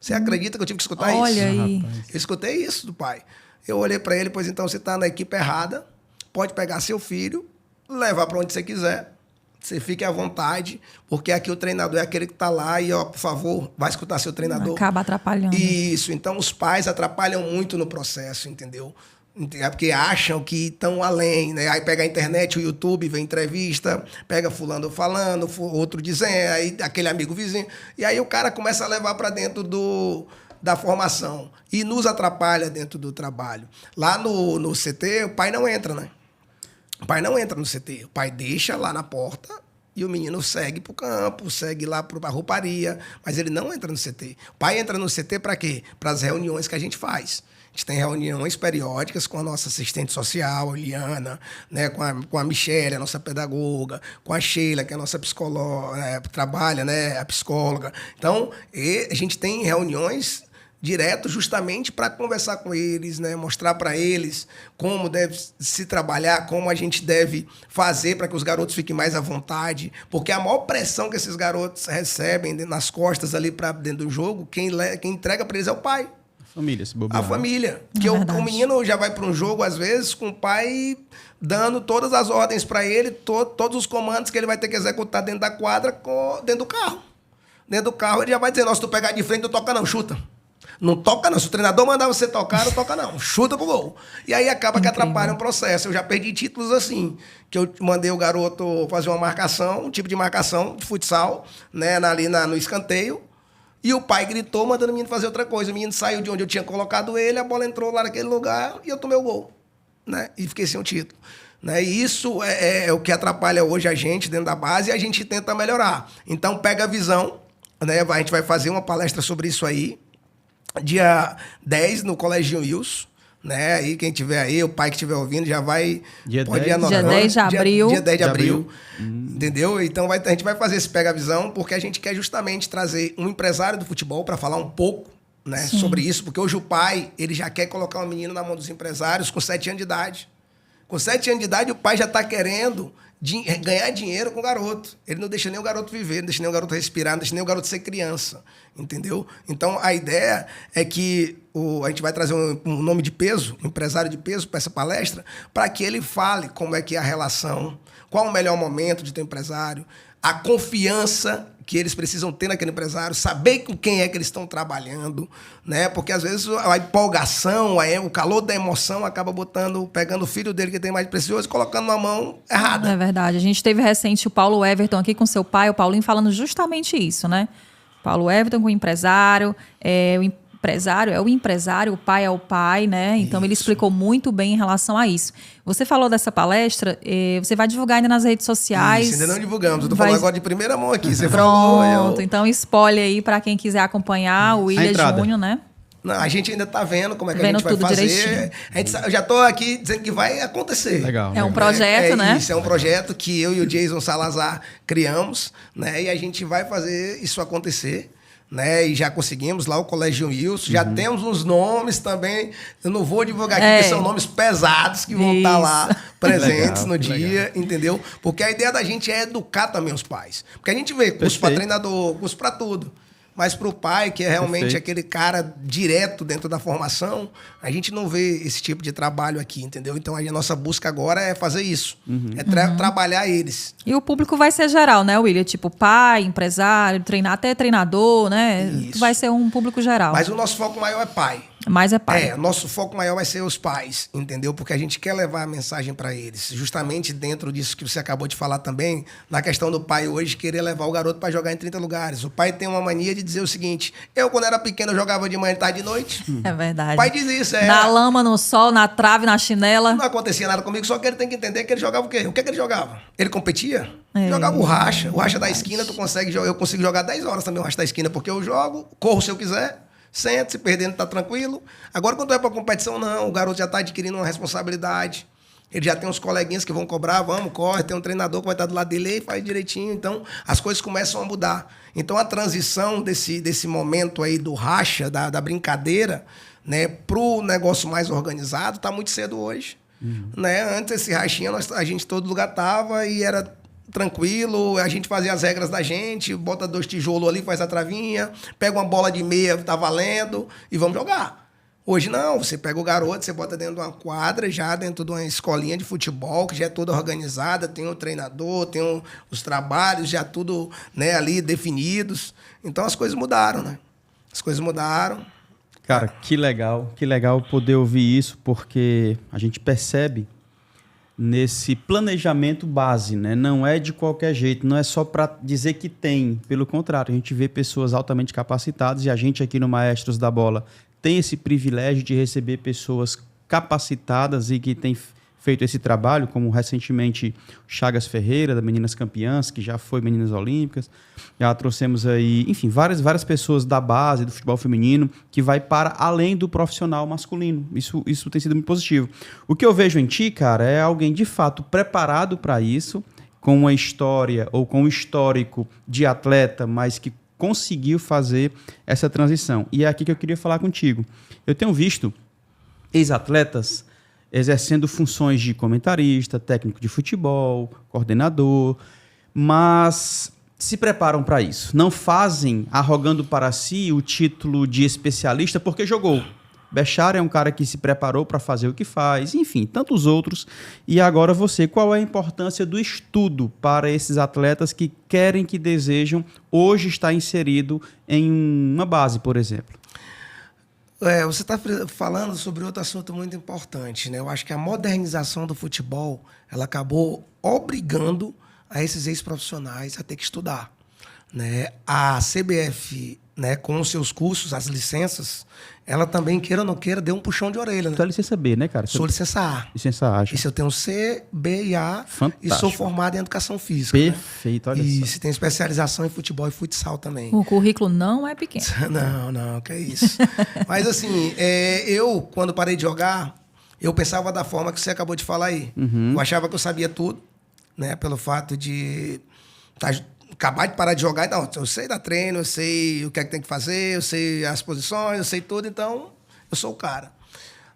Você acredita que eu tive que escutar isso? Olha aí. Eu escutei isso do pai. Eu olhei para ele, pois então você está na equipe errada, pode pegar seu filho, levar para onde você quiser, você fique à vontade, porque aqui o treinador é aquele que está lá e, ó, por favor, vai escutar seu treinador. Acaba atrapalhando. Isso, então os pais atrapalham muito no processo, entendeu? É porque acham que estão além, né? Aí pega a internet, o YouTube, vê entrevista, pega fulano falando, outro dizendo, aí aquele amigo vizinho. E aí o cara começa a levar para dentro da formação e nos atrapalha dentro do trabalho. Lá no CT, o pai não entra, né? O pai não entra no CT. O pai deixa lá na porta e o menino segue para o campo, segue lá para a rouparia, mas ele não entra no CT. O pai entra no CT para quê? Para as reuniões que a gente faz. A gente tem reuniões periódicas com a nossa assistente social, a Eliana, né, com a Michelle, a nossa pedagoga, com a Sheila, que é a nossa psicóloga, trabalha, né, a psicóloga. Então, a gente tem reuniões direto justamente para conversar com eles, né, mostrar para eles como deve se trabalhar, como a gente deve fazer para que os garotos fiquem mais à vontade, porque a maior pressão que esses garotos recebem nas costas ali para dentro do jogo, quem entrega para eles é o pai. Família, se bobear. A família. Porque o menino já vai para um jogo, às vezes, com o pai dando todas as ordens para ele, todos os comandos que ele vai ter que executar dentro da quadra, dentro do carro. Dentro do carro ele já vai dizer, se tu pegar de frente, não toca não, chuta. Não toca não. Se o treinador mandar você tocar, não toca não. Chuta pro gol. E aí acaba que atrapalha o processo. Eu já perdi títulos assim, que eu mandei o garoto fazer uma marcação, um tipo de marcação de futsal, né, ali no escanteio. E o pai gritou, mandando o menino fazer outra coisa. O menino saiu de onde eu tinha colocado ele, a bola entrou lá naquele lugar e eu tomei o gol. Né? E fiquei sem o título. Né? E isso é o que atrapalha hoje a gente dentro da base e a gente tenta melhorar. Então, pega a visão. Né? A gente vai fazer uma palestra sobre isso aí. Dia 10, no Colégio Wilson. Né? Aí quem tiver aí, o pai que estiver ouvindo, já vai... Dia 10 de abril. Dia 10 de abril. Entendeu? Então a gente vai fazer esse pega-visão porque a gente quer justamente trazer um empresário do futebol para falar um pouco, né, sobre isso. Porque hoje o pai, ele já quer colocar um menino na mão dos empresários com 7 anos de idade. Com 7 anos de idade, o pai já está querendo ganhar dinheiro com o garoto. Ele não deixa nem o garoto viver, não deixa nem o garoto respirar, não deixa nem o garoto ser criança. Entendeu? Então, a ideia é que a gente vai trazer um nome de peso, um empresário de peso para essa palestra, para que ele fale como é que é a relação, qual o melhor momento de ter um empresário, a confiança que eles precisam ter naquele empresário, saber com quem é que eles estão trabalhando, né? Porque às vezes a empolgação, o calor da emoção acaba pegando o filho dele que tem mais precioso e colocando na mão errada. É verdade. A gente teve recente o Paulo Everton aqui com seu pai, o Paulinho, falando justamente isso, né? Paulo Everton com o empresário, o empresário é o empresário, o pai é o pai, né? Então, ele explicou muito bem em relação a isso. Você falou dessa palestra, você vai divulgar ainda nas redes sociais? Isso, ainda não divulgamos. Eu tô falando agora de primeira mão aqui. Você Pronto, então spoiler aí para quem quiser acompanhar o Willian Júnior, né? Não, a gente ainda está vendo como é que a gente vai fazer. Eu já estou aqui dizendo que vai acontecer. Legal. É um projeto, né? Isso, é um projeto que eu e o Jason Salazar criamos, né? E a gente vai fazer isso acontecer. né? E já conseguimos lá o Colégio Wilson, já temos uns nomes também, eu não vou divulgar aqui, que são nomes pesados que vão estar lá presentes no dia, entendeu? Porque a ideia da gente é educar também os pais. Porque a gente vê curso para treinador, curso para tudo. Mas para o pai, que é realmente aquele cara direto dentro da formação, a gente não vê esse tipo de trabalho aqui, entendeu? Então a nossa busca agora é fazer isso, trabalhar eles. E o público vai ser geral, né, William? Tipo pai, empresário, até treinador, né? Isso. Vai ser um público geral. Mas o nosso foco maior é pai. Mais é pai. Nosso foco maior vai ser os pais, entendeu? Porque a gente quer levar a mensagem para eles. Justamente dentro disso que você acabou de falar também, na questão do pai hoje querer levar o garoto para jogar em 30 lugares. O pai tem uma mania de dizer o seguinte: eu, quando era pequeno, eu jogava de manhã, tarde e de noite. É verdade. O pai diz isso, Na lama, no sol, na trave, na chinela. Não acontecia nada comigo, só que ele tem que entender que ele jogava o quê? O que é que ele jogava? Ele competia? Jogava o racha. O racha da esquina, eu consigo jogar 10 horas também o racha da esquina, porque eu jogo, corro se eu quiser. Senta, se perdendo, tá tranquilo. Agora, quando vai pra competição, não. O garoto já tá adquirindo uma responsabilidade. Ele já tem uns coleguinhas que vão cobrar, vamos, corre. Tem um treinador que vai estar do lado dele e faz direitinho. Então, as coisas começam a mudar. Então, a transição desse momento aí do racha, da brincadeira, né, pro negócio mais organizado, tá muito cedo hoje. Né? Antes, esse rachinha, a gente todo lugar tava e era tranquilo, a gente fazia as regras da gente, bota 2 tijolos ali, faz a travinha, pega uma bola de meia, tá valendo, e vamos jogar. Hoje não, você pega o garoto, você bota dentro de uma quadra, já dentro de uma escolinha de futebol, que já é toda organizada, tem o treinador, tem os trabalhos, já tudo, né, ali definidos. Então as coisas mudaram, né? As coisas mudaram. Cara, que legal poder ouvir isso, porque a gente percebe nesse planejamento base, né? Não é de qualquer jeito, não é só para dizer que tem. Pelo contrário, a gente vê pessoas altamente capacitadas e a gente aqui no Maestros da Bola tem esse privilégio de receber pessoas capacitadas e que têm feito esse trabalho, como recentemente Chagas Ferreira, da Meninas Campeãs, que já foi Meninas Olímpicas. Já trouxemos aí, enfim, várias pessoas da base do futebol feminino que vai para além do profissional masculino. Isso tem sido muito positivo. O que eu vejo em ti, cara, é alguém de fato preparado para isso, com uma história ou com um histórico de atleta, mas que conseguiu fazer essa transição. E é aqui que eu queria falar contigo. Eu tenho visto ex-atletas exercendo funções de comentarista, técnico de futebol, coordenador, mas se preparam para isso. Não fazem arrogando para si o título de especialista porque jogou. Bechara é um cara que se preparou para fazer o que faz, enfim, tantos outros. E agora você, qual é a importância do estudo para esses atletas que querem, que desejam hoje estar inserido em uma base, por exemplo? Você está falando sobre outro assunto muito importante, né? Eu acho que a modernização do futebol, ela acabou obrigando a esses ex-profissionais a ter que estudar, né? A CBF, né, com os seus cursos, as licenças, ela também, queira ou não queira, deu um puxão de orelha. Né? Tu é licença B, né, cara? Sou licença A. Licença A. Isso eu tenho C, B e A. Fantástico. E sou formado em Educação Física. Perfeito, né? olha e só. Isso, tem especialização em futebol e futsal também. O currículo não é pequeno. Não, que é isso. Mas assim, eu, quando parei de jogar, eu pensava da forma que você acabou de falar aí. Eu achava que eu sabia tudo, né? Pelo fato de acabar de parar de jogar, então, eu sei dar treino, eu sei o que é que tem que fazer, eu sei as posições, eu sei tudo, então eu sou o cara.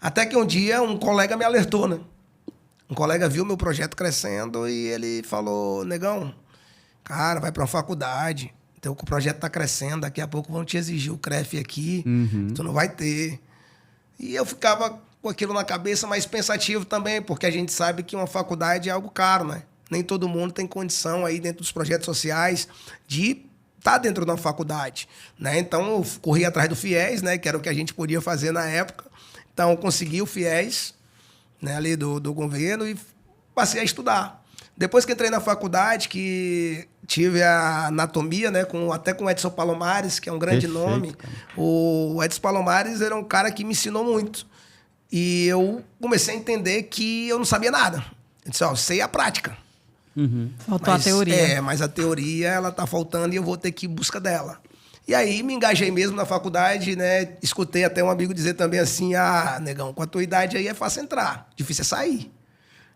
Até que um dia um colega me alertou, né? Um colega viu meu projeto crescendo e ele falou: negão, cara, vai para uma faculdade, então o projeto tá crescendo, daqui a pouco vão te exigir o CREF aqui, tu não vai ter. E eu ficava com aquilo na cabeça, mas pensativo também, porque a gente sabe que uma faculdade é algo caro, né? Nem todo mundo tem condição aí dentro dos projetos sociais de estar dentro de uma faculdade, né? Então eu corri atrás do FIES, né? Que era o que a gente podia fazer na época. Então eu consegui o FIES, né? Ali do governo e passei a estudar. Depois que entrei na faculdade, que tive a anatomia, né? Até com o Edson Palomares, que é um grande nome. Cara. O Edson Palomares era um cara que me ensinou muito. E eu comecei a entender que eu não sabia nada. Eu disse, eu sei a prática. Faltou a teoria. Mas a teoria, ela tá faltando e eu vou ter que ir em busca dela. E aí, me engajei mesmo na faculdade, né? Escutei até um amigo dizer também assim, negão, com a tua idade aí é fácil entrar, difícil é sair.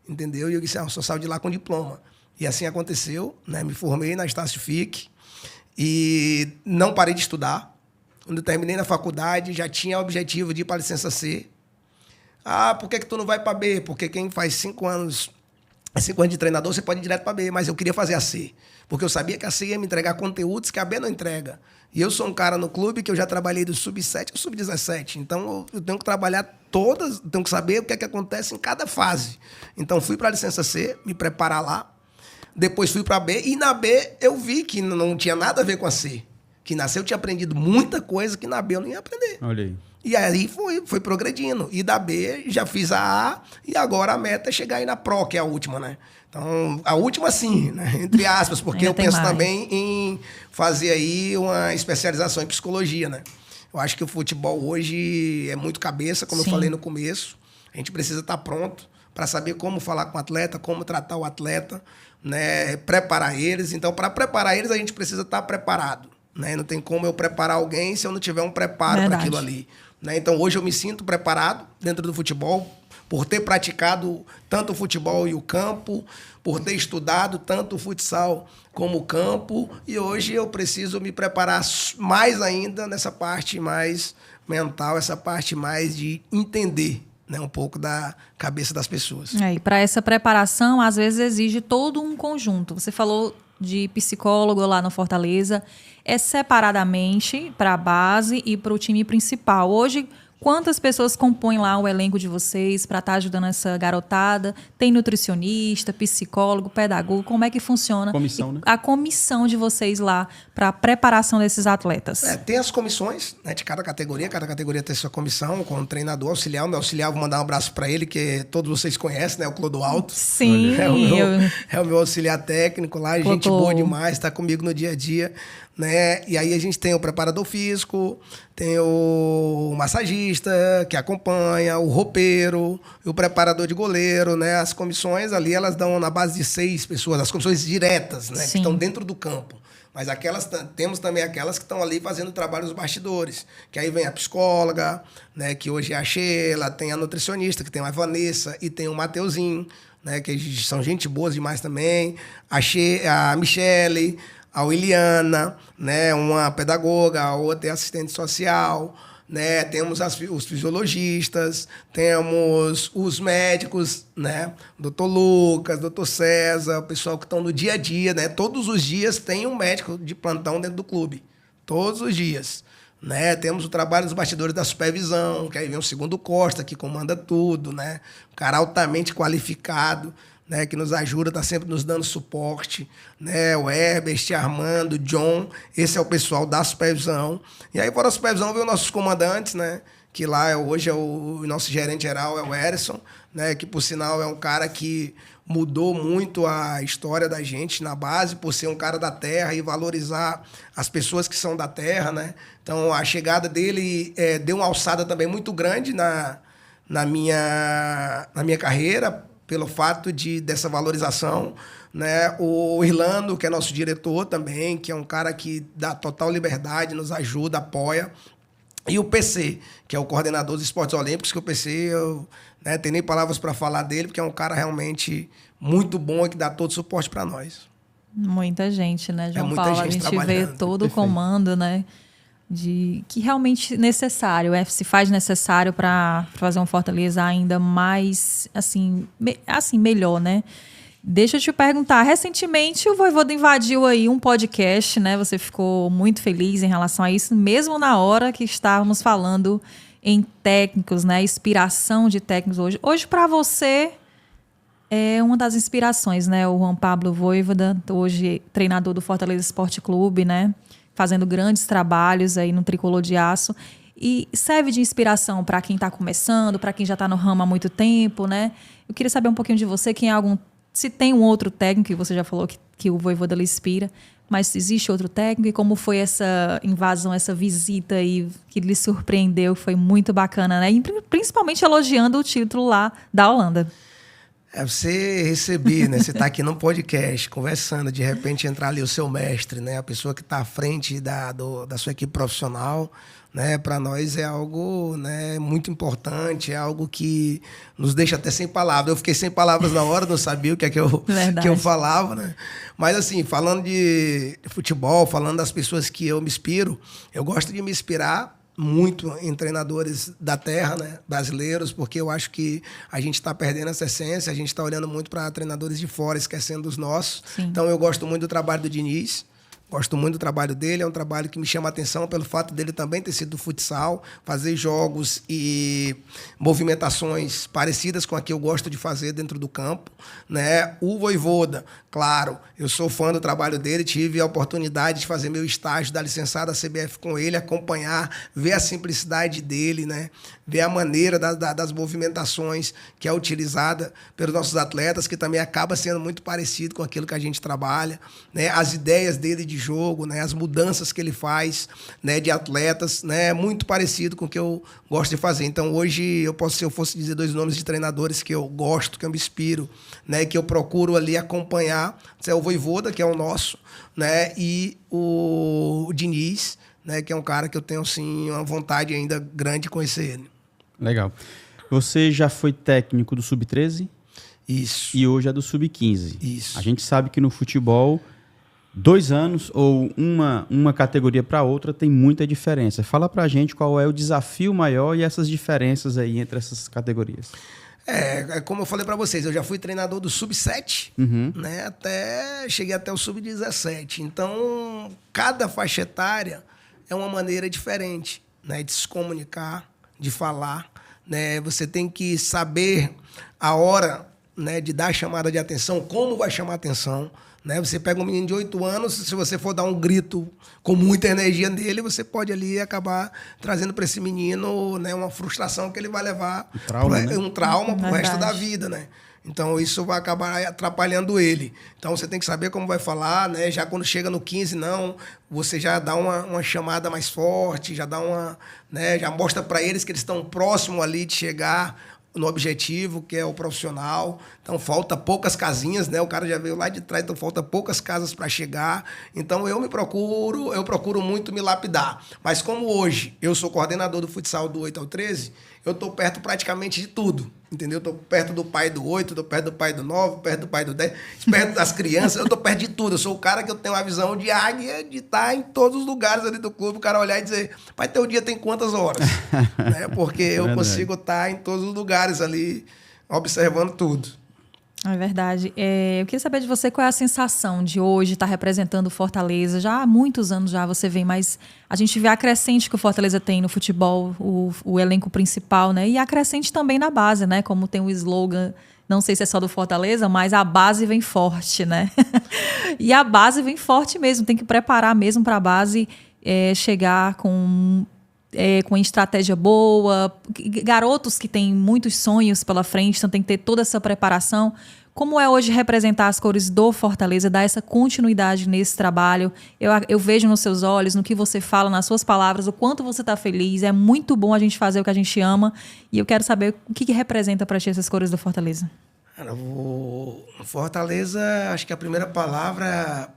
Entendeu? E eu disse, eu só saio de lá com diploma. E assim aconteceu, né? Me formei na Estácio FIC E não parei de estudar. Quando eu terminei na faculdade, já tinha o objetivo de ir para a licença C. Por que tu não vai para B? Porque quem faz 5 anos de treinador, você pode ir direto para B. Mas eu queria fazer a C. Porque eu sabia que a C ia me entregar conteúdos que a B não entrega. E eu sou um cara no clube que eu já trabalhei do sub-7 ao sub-17. Então, eu tenho que trabalhar tenho que saber o que é que acontece em cada fase. Então, fui para a licença C, me preparar lá. Depois fui para B. E na B, eu vi que não tinha nada a ver com a C. Que na C eu tinha aprendido muita coisa que na B eu não ia aprender. Olha aí. E aí foi progredindo. E da B, já fiz a A. E agora a meta é chegar aí na Pro, que é a última, né? Então, a última sim, né? Entre aspas, porque eu penso também em fazer aí uma especialização em psicologia, né? Eu acho que o futebol hoje é muito cabeça, como eu falei no começo. A gente precisa estar pronto para saber como falar com o atleta, como tratar o atleta, né? Preparar eles. Então, para preparar eles, a gente precisa estar preparado, né? Não tem como eu preparar alguém se eu não tiver um preparo para aquilo ali, né? Então, hoje eu me sinto preparado dentro do futebol, por ter praticado tanto o futebol e o campo, por ter estudado tanto o futsal como o campo, e hoje eu preciso me preparar mais ainda nessa parte mais mental, essa parte mais de entender, né, um pouco da cabeça das pessoas. E para essa preparação, às vezes exige todo um conjunto. Você falou de psicólogo lá no Fortaleza, é separadamente para a base e para o time principal. Hoje, quantas pessoas compõem lá o elenco de vocês para estar ajudando essa garotada? Tem nutricionista, psicólogo, pedagogo? Como é que funciona comissão, né? A comissão de vocês lá para a preparação desses atletas? Tem as comissões, né, de cada categoria tem sua comissão com o treinador auxiliar. O meu auxiliar, vou mandar um abraço para ele, que todos vocês conhecem, né? O Clodoaldo. Sim. É o meu auxiliar técnico lá, gente boa demais, está comigo no dia a dia, né? E aí a gente tem o preparador físico, tem o massagista que acompanha, o roupeiro, o preparador de goleiro, né? As comissões ali, elas dão na base de 6 pessoas, as comissões diretas, né? Que estão dentro do campo. Mas temos também aquelas que estão ali fazendo o trabalho nos bastidores, que aí vem a psicóloga, né? Que hoje é a Sheila, tem a nutricionista, que tem a Vanessa e tem o Mateuzinho, né? Que são gente boas demais também, a Michele, a Williana, né, uma pedagoga, a outra é assistente social, né, temos os fisiologistas, temos os médicos, né, Dr. Lucas, Dr. César, o pessoal que estão no dia a dia, né, todos os dias tem um médico de plantão dentro do clube, todos os dias, né, temos o trabalho dos bastidores da supervisão, que aí vem o segundo Costa, que comanda tudo, né, um cara altamente qualificado, né, que nos ajuda, está sempre nos dando suporte, né, o Herbert, Armando, John, esse é o pessoal da supervisão. E aí, fora a supervisão, vem os nossos comandantes, né, que lá hoje é o nosso gerente geral, é o Erison, né, que, por sinal, é um cara que mudou muito a história da gente na base, por ser um cara da terra e valorizar as pessoas que são da terra, né. Então, a chegada dele deu uma alçada também muito grande na minha carreira, pelo fato dessa valorização, né? O Irlando, que é nosso diretor também, que é um cara que dá total liberdade, nos ajuda, apoia. E o PC, que é o coordenador dos esportes olímpicos, que o PC, eu tenho nem palavras para falar dele, porque é um cara realmente muito bom e que dá todo o suporte para nós. Muita gente, né, João Paulo? A gente vê todo o comando, né? Que realmente necessário, se faz necessário para fazer um Fortaleza ainda mais, assim, melhor, né? Deixa eu te perguntar, recentemente o Voivoda invadiu aí um podcast, né? Você ficou muito feliz em relação a isso, mesmo na hora que estávamos falando em técnicos, né? Inspiração de técnicos hoje. Hoje, para você, é uma das inspirações, né? O Juan Pablo Voivoda, hoje treinador do Fortaleza Esporte Clube, né? Fazendo grandes trabalhos aí no Tricolor de Aço. E serve de inspiração para quem está começando, para quem já está no ramo há muito tempo, né? Eu queria saber um pouquinho de você, se tem um outro técnico, que você já falou que o Voivoda lhe inspira, mas se existe outro técnico, e como foi essa invasão, essa visita aí que lhe surpreendeu, foi muito bacana, né? E principalmente elogiando o título lá da Holanda. É você receber, né? Você tá aqui num podcast, conversando, de repente entrar ali o seu mestre, né? A pessoa que está à frente da sua equipe profissional, né? Para nós é algo, né, muito importante, é algo que nos deixa até sem palavras. Eu fiquei sem palavras na hora, não sabia o que é que eu falava, né? Mas assim, falando de futebol, falando das pessoas que eu me inspiro, eu gosto de me inspirar muito em treinadores da terra, né, brasileiros, porque eu acho que a gente está perdendo essa essência, a gente está olhando muito para treinadores de fora, esquecendo os nossos. Sim. Então eu gosto muito do trabalho do Diniz. Gosto muito do trabalho dele, é um trabalho que me chama a atenção pelo fato dele também ter sido do futsal, fazer jogos e movimentações parecidas com a que eu gosto de fazer dentro do campo, né? O Vojvoda, claro, eu sou fã do trabalho dele, tive a oportunidade de fazer meu estágio da licenciada CBF com ele, acompanhar, ver a simplicidade dele, né? Ver a maneira das movimentações que é utilizada pelos nossos atletas, que também acaba sendo muito parecido com aquilo que a gente trabalha, né? As ideias dele de jogo, né, as mudanças que ele faz, né, de atletas, né, muito parecido com o que eu gosto de fazer. Então, hoje, se eu fosse dizer 2 nomes de treinadores que eu gosto, que eu me inspiro, né, que eu procuro ali acompanhar, é o Vojvoda, que é o nosso, né, e o Diniz, né, que é um cara que eu tenho, assim, uma vontade ainda grande de conhecer ele. Legal. Você já foi técnico do Sub-13? Isso. E hoje é do Sub-15. Isso. A gente sabe que no futebol 2 anos ou uma categoria para outra tem muita diferença. Fala pra gente qual é o desafio maior e essas diferenças aí entre essas categorias. Como eu falei para vocês, eu já fui treinador do Sub-7, né? Cheguei até o Sub-17. Então, cada faixa etária é uma maneira diferente, né, de se comunicar, de falar, né? Você tem que saber a hora, né, de dar a chamada de atenção, como vai chamar a atenção. Né? Você pega um menino de 8 anos, se você for dar um grito com muita energia nele, você pode ali acabar trazendo para esse menino, né, uma frustração que ele vai levar, um trauma para o resto da vida, né? Então, isso vai acabar atrapalhando ele. Então, você tem que saber como vai falar, né? Já quando chega no 15, não, você já dá uma chamada mais forte, já dá né, já mostra para eles que eles estão próximos ali de chegar no objetivo, que é o profissional. Então, falta poucas casinhas, né? O cara já veio lá de trás, então falta poucas casas para chegar. Então, eu procuro muito me lapidar. Mas como hoje eu sou coordenador do futsal do 8 ao 13, eu estou perto praticamente de tudo, entendeu? Estou perto do pai do 8, estou perto do pai do 9, perto do pai do 10, perto das crianças, eu estou perto de tudo. Eu sou o cara que eu tenho uma visão de águia, de estar em todos os lugares ali do clube, o cara olhar e dizer, pai, teu dia tem quantas horas? Né? Porque eu consigo estar em todos os lugares ali, observando tudo. É verdade. Eu queria saber de você qual é a sensação de hoje estar representando o Fortaleza. Já há muitos anos já você vem, mas a gente vê a crescente que o Fortaleza tem no futebol, o elenco principal, né? E a crescente também na base, né? Como tem o slogan, não sei se é só do Fortaleza, mas a base vem forte, né? E a base vem forte mesmo, tem que preparar mesmo para a base chegar com estratégia boa, garotos que têm muitos sonhos pela frente, então tem que ter toda essa preparação. Como é hoje representar as cores do Fortaleza, dar essa continuidade nesse trabalho? Eu vejo nos seus olhos, no que você fala, nas suas palavras, o quanto você está feliz. É muito bom a gente fazer o que a gente ama. E eu quero saber o que representa para ti essas cores do Fortaleza. Cara, o Fortaleza, acho que a primeira palavra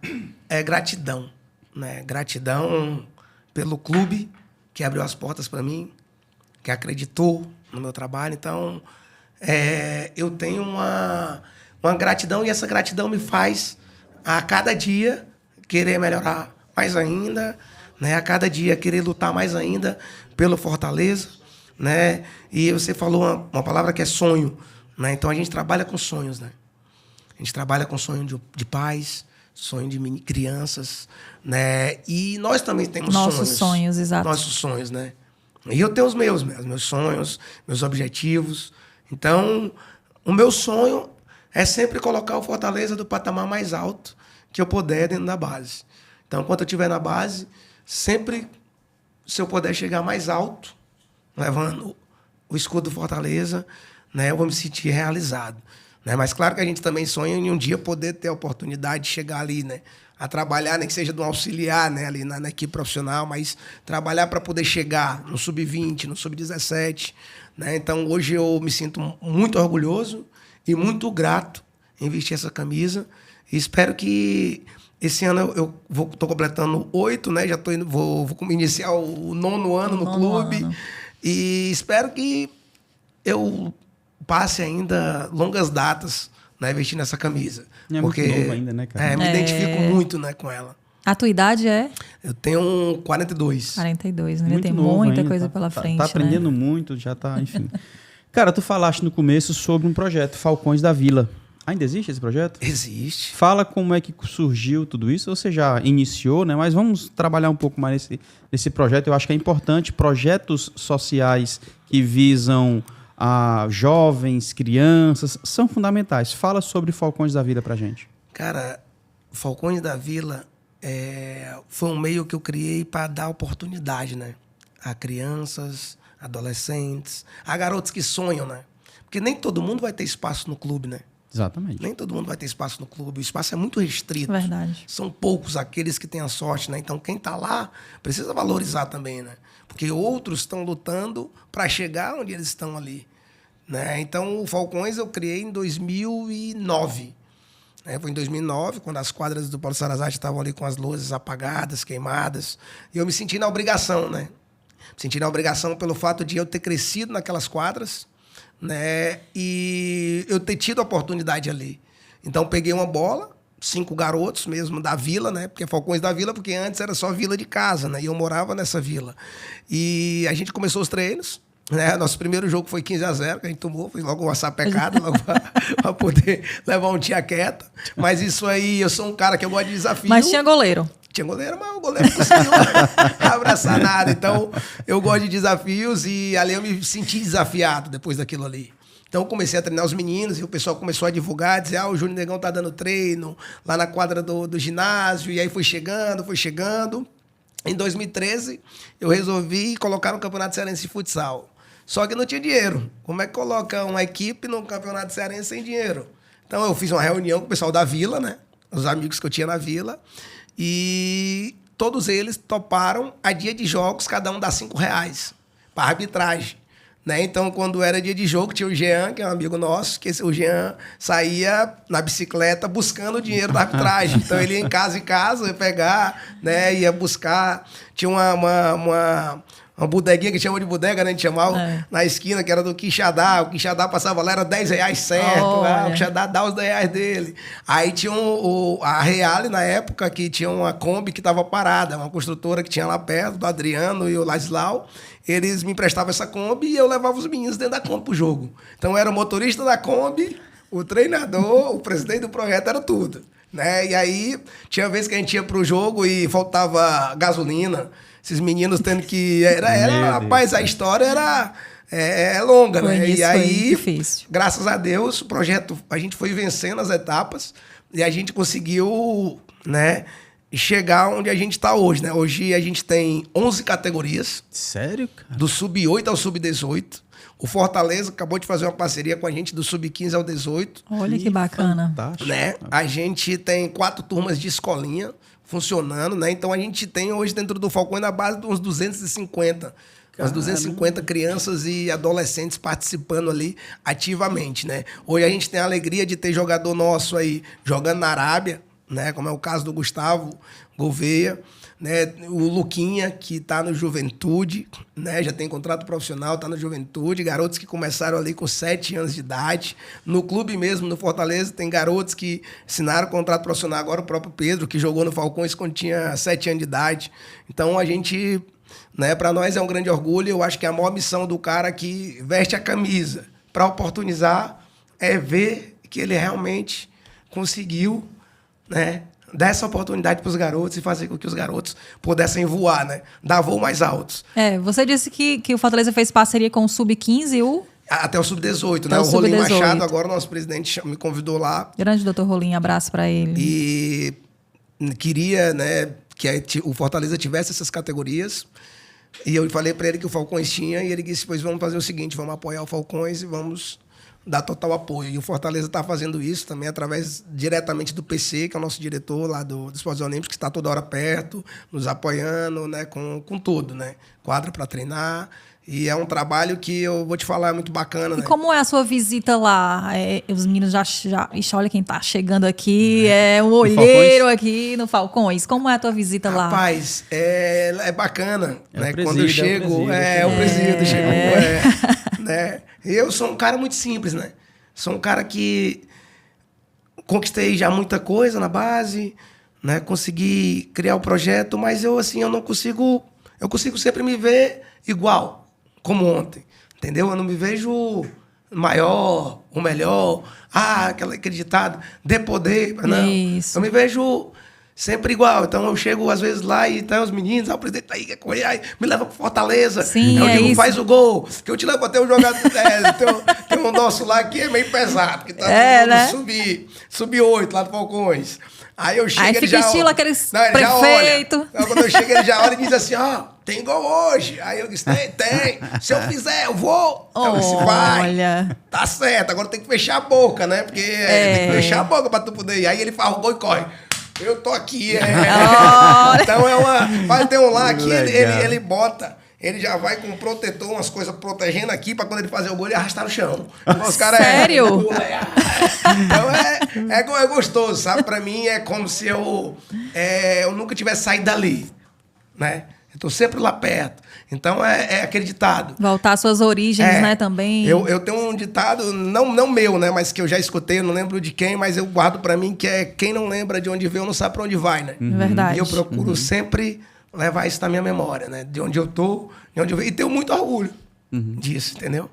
é gratidão, né? Gratidão pelo clube que abriu as portas para mim, que acreditou no meu trabalho. Então, eu tenho uma gratidão, e essa gratidão me faz, a cada dia, querer melhorar mais ainda, né? A cada dia, querer lutar mais ainda pelo Fortaleza, né? E você falou uma palavra que é sonho, né? Então, a gente trabalha com sonhos, né? A gente trabalha com sonho de pais, sonho de crianças, né? E nós também temos nossos sonhos, exato. Nossos sonhos, né? E eu tenho os meus sonhos, meus objetivos. Então, o meu sonho é sempre colocar o Fortaleza do patamar mais alto que eu puder dentro da base. Então, quando eu estiver na base, sempre, se eu puder chegar mais alto, levando o escudo do Fortaleza, né, eu vou me sentir realizado. Né? Mas claro que a gente também sonha em um dia poder ter a oportunidade de chegar ali, né, a trabalhar, nem que seja de um auxiliar, né, ali na equipe profissional, mas trabalhar para poder chegar no Sub-20, no Sub-17. Né? Então, hoje eu me sinto muito orgulhoso e muito grato em vestir essa camisa. E espero que esse ano eu estou completando 8, né? Já vou iniciar o 9º ano no clube. E espero que eu passe ainda longas datas, né, vestindo essa camisa. Porque muito novo ainda, né, cara? Me identifico muito, né, com ela. A tua idade é? Eu tenho 42. 42, né? Tem muita coisa pela frente. Tá aprendendo muito, já tá, enfim. Cara, tu falaste no começo sobre um projeto, Falcões da Vila. Ainda existe esse projeto? Existe. Fala como é que surgiu tudo isso. Você já iniciou, né? Mas vamos trabalhar um pouco mais nesse projeto. Eu acho que é importante. Projetos sociais que visam a jovens, crianças, são fundamentais. Fala sobre Falcões da Vila pra gente. Cara, Falcões da Vila foi um meio que eu criei para dar oportunidade, né? A crianças, adolescentes, a garotos que sonham, né? Porque nem todo mundo vai ter espaço no clube, né? Exatamente. Nem todo mundo vai ter espaço no clube. O espaço é muito restrito. Verdade. São poucos aqueles que têm a sorte, né? Então, quem está lá precisa valorizar também, né? Porque outros estão lutando para chegar onde eles estão ali, né? Então, o Falcões eu criei em 2009. Foi em 2009, quando as quadras do Paulo Sarazate estavam ali com as luzes apagadas, queimadas. E eu me senti na obrigação, né? Me senti na obrigação pelo fato de eu ter crescido naquelas quadras, né? E eu ter tido a oportunidade ali. Então, peguei uma bola, 5 garotos mesmo da vila, né? Porque Falcões da Vila, porque antes era só vila de casa, né? E eu morava nessa vila. E a gente começou os treinos, né? Nosso primeiro jogo foi 15-0, que a gente tomou, foi logo uma sapecada, logo para poder levar um tia quieta. Mas isso aí, eu sou um cara que eu gosto de desafio. Mas tinha goleiro. Tinha goleiro, mas o goleiro não conseguiu abraçar nada. Então, eu gosto de desafios e ali eu me senti desafiado depois daquilo ali. Então, eu comecei a treinar os meninos e o pessoal começou a divulgar, dizer, o Júnior Negão tá dando treino lá na quadra do ginásio. E aí foi chegando. Em 2013, eu resolvi colocar no Campeonato Cearense de Futsal. Só que não tinha dinheiro. Como é que coloca uma equipe no Campeonato Cearense sem dinheiro? Então, eu fiz uma reunião com o pessoal da Vila, né? Os amigos que eu tinha na Vila. E todos eles toparam, a dia de jogos, cada um dá R$5 para arbitragem. Né? Então, quando era dia de jogo, tinha o Jean, que é um amigo nosso, que o Jean saía na bicicleta buscando o dinheiro da arbitragem. Então, ele ia em casa ia pegar, né? Ia buscar. Tinha uma bodeguinha que chama de bodega, né? A gente chamava na esquina, que era do Quixadá. O Quixadá passava lá, era R$10 certo. O Quixadá dá os R$10 dele. Aí tinha a Reale, na época, que tinha uma Kombi que estava parada, uma construtora que tinha lá perto, do Adriano e o Laslau. Eles me emprestavam essa Kombi e eu levava os meninos dentro da Kombi pro jogo. Então, era o motorista da Kombi, o treinador, o presidente do projeto, era tudo. Né? E aí, tinha vezes que a gente ia pro jogo e faltava gasolina. Esses meninos tendo que... Rapaz, a história era longa, né? E aí, graças a Deus, o projeto, a gente foi vencendo as etapas e a gente conseguiu, né, chegar onde a gente está hoje, né? Hoje a gente tem 11 categorias. Sério, cara? Do sub-8 ao sub-18. O Fortaleza acabou de fazer uma parceria com a gente do sub-15 ao 18. Olha que bacana. Né? A gente tem 4 turmas de escolinha funcionando, né? Então a gente tem hoje dentro do Falcões na base de uns 250. Umas 250 crianças e adolescentes participando ali ativamente, né? Hoje a gente tem a alegria de ter jogador nosso aí jogando na Arábia, né? Como é o caso do Gustavo Gouveia, né? O Luquinha, que está no Juventude, né? Já tem contrato profissional, está no Juventude. Garotos que começaram ali com 7 anos de idade. No clube mesmo, no Fortaleza, tem garotos que assinaram contrato profissional. Agora o próprio Pedro, que jogou no Falcões quando tinha 7 anos de idade. Então, a gente, né? Para nós é um grande orgulho. Eu acho que a maior missão do cara que veste a camisa para oportunizar é ver que ele realmente conseguiu, né, dar essa oportunidade para os garotos e fazer com que os garotos pudessem voar, né? Dar voo mais altos. Você disse que o Fortaleza fez parceria com o Sub-15 e o... Até o Sub-18, né? O Rolim Machado, agora o nosso presidente me convidou lá. Grande doutor Rolim, abraço para ele. E queria, né, que o Fortaleza tivesse essas categorias. E eu falei para ele que o Falcões tinha e ele disse, pois vamos fazer o seguinte, vamos apoiar o Falcões e vamos dar total apoio. E o Fortaleza está fazendo isso também através diretamente do PC, que é o nosso diretor lá do Esportes Olímpicos, que está toda hora perto, nos apoiando, né, com tudo, né? Quadra para treinar E é um trabalho que eu vou te falar, é muito bacana, né? E como é a sua visita lá? Os meninos já... Ixi, olha quem tá chegando aqui. É um olheiro aqui no Falcões. Como é a tua visita lá? Rapaz, é bacana. Né? Presídio, quando eu chego... o presídio chegou. Né? Eu sou um cara muito simples, né? Sou um cara que conquistei já muita coisa na base, né? Consegui criar o projeto, mas eu não consigo... Eu consigo sempre me ver igual, como ontem, entendeu? Eu não me vejo maior, o melhor, aquele ditado, dê poder, não. Isso. Eu me vejo sempre igual. Então eu chego às vezes lá e tá os meninos, o presidente tá aí, quer correr, aí me leva pro Fortaleza. Sim, eu digo, isso. faz o gol, que eu te levo até o jogador. Tem um nosso lá que é meio pesado, que tá subir 8 lá do Falcões. Aí eu chego, aí ele fica já... estilo aqueles ele prefeito. Já olha. Então, quando eu chego, ele já olha e diz assim, tem gol hoje. Aí eu disse, tem. Se eu fizer, eu vou. Então eu disse, vai. Olha. Tá certo, agora tem que fechar a boca, né? Porque tem que fechar a boca pra tu poder ir. Aí ele faz o gol e corre. Eu tô aqui. Então Mas tem um lá que ele bota... Ele já vai com um protetor, umas coisas protegendo aqui, pra quando ele fazer o gol, ele arrastar no chão. Os caras Sério? Então é gostoso, sabe? Pra mim é como se eu nunca tivesse saído dali, né? Eu tô sempre lá perto. Então é aquele ditado. Voltar às suas origens, né, também. Eu tenho um ditado, não meu, né? Mas que eu já escutei, eu não lembro de quem, mas eu guardo pra mim, que é quem não lembra de onde veio, não sabe pra onde vai, né? Verdade. E eu procuro sempre... levar isso na minha memória, né? De onde eu tô, de onde eu venho. E tenho muito orgulho disso, entendeu?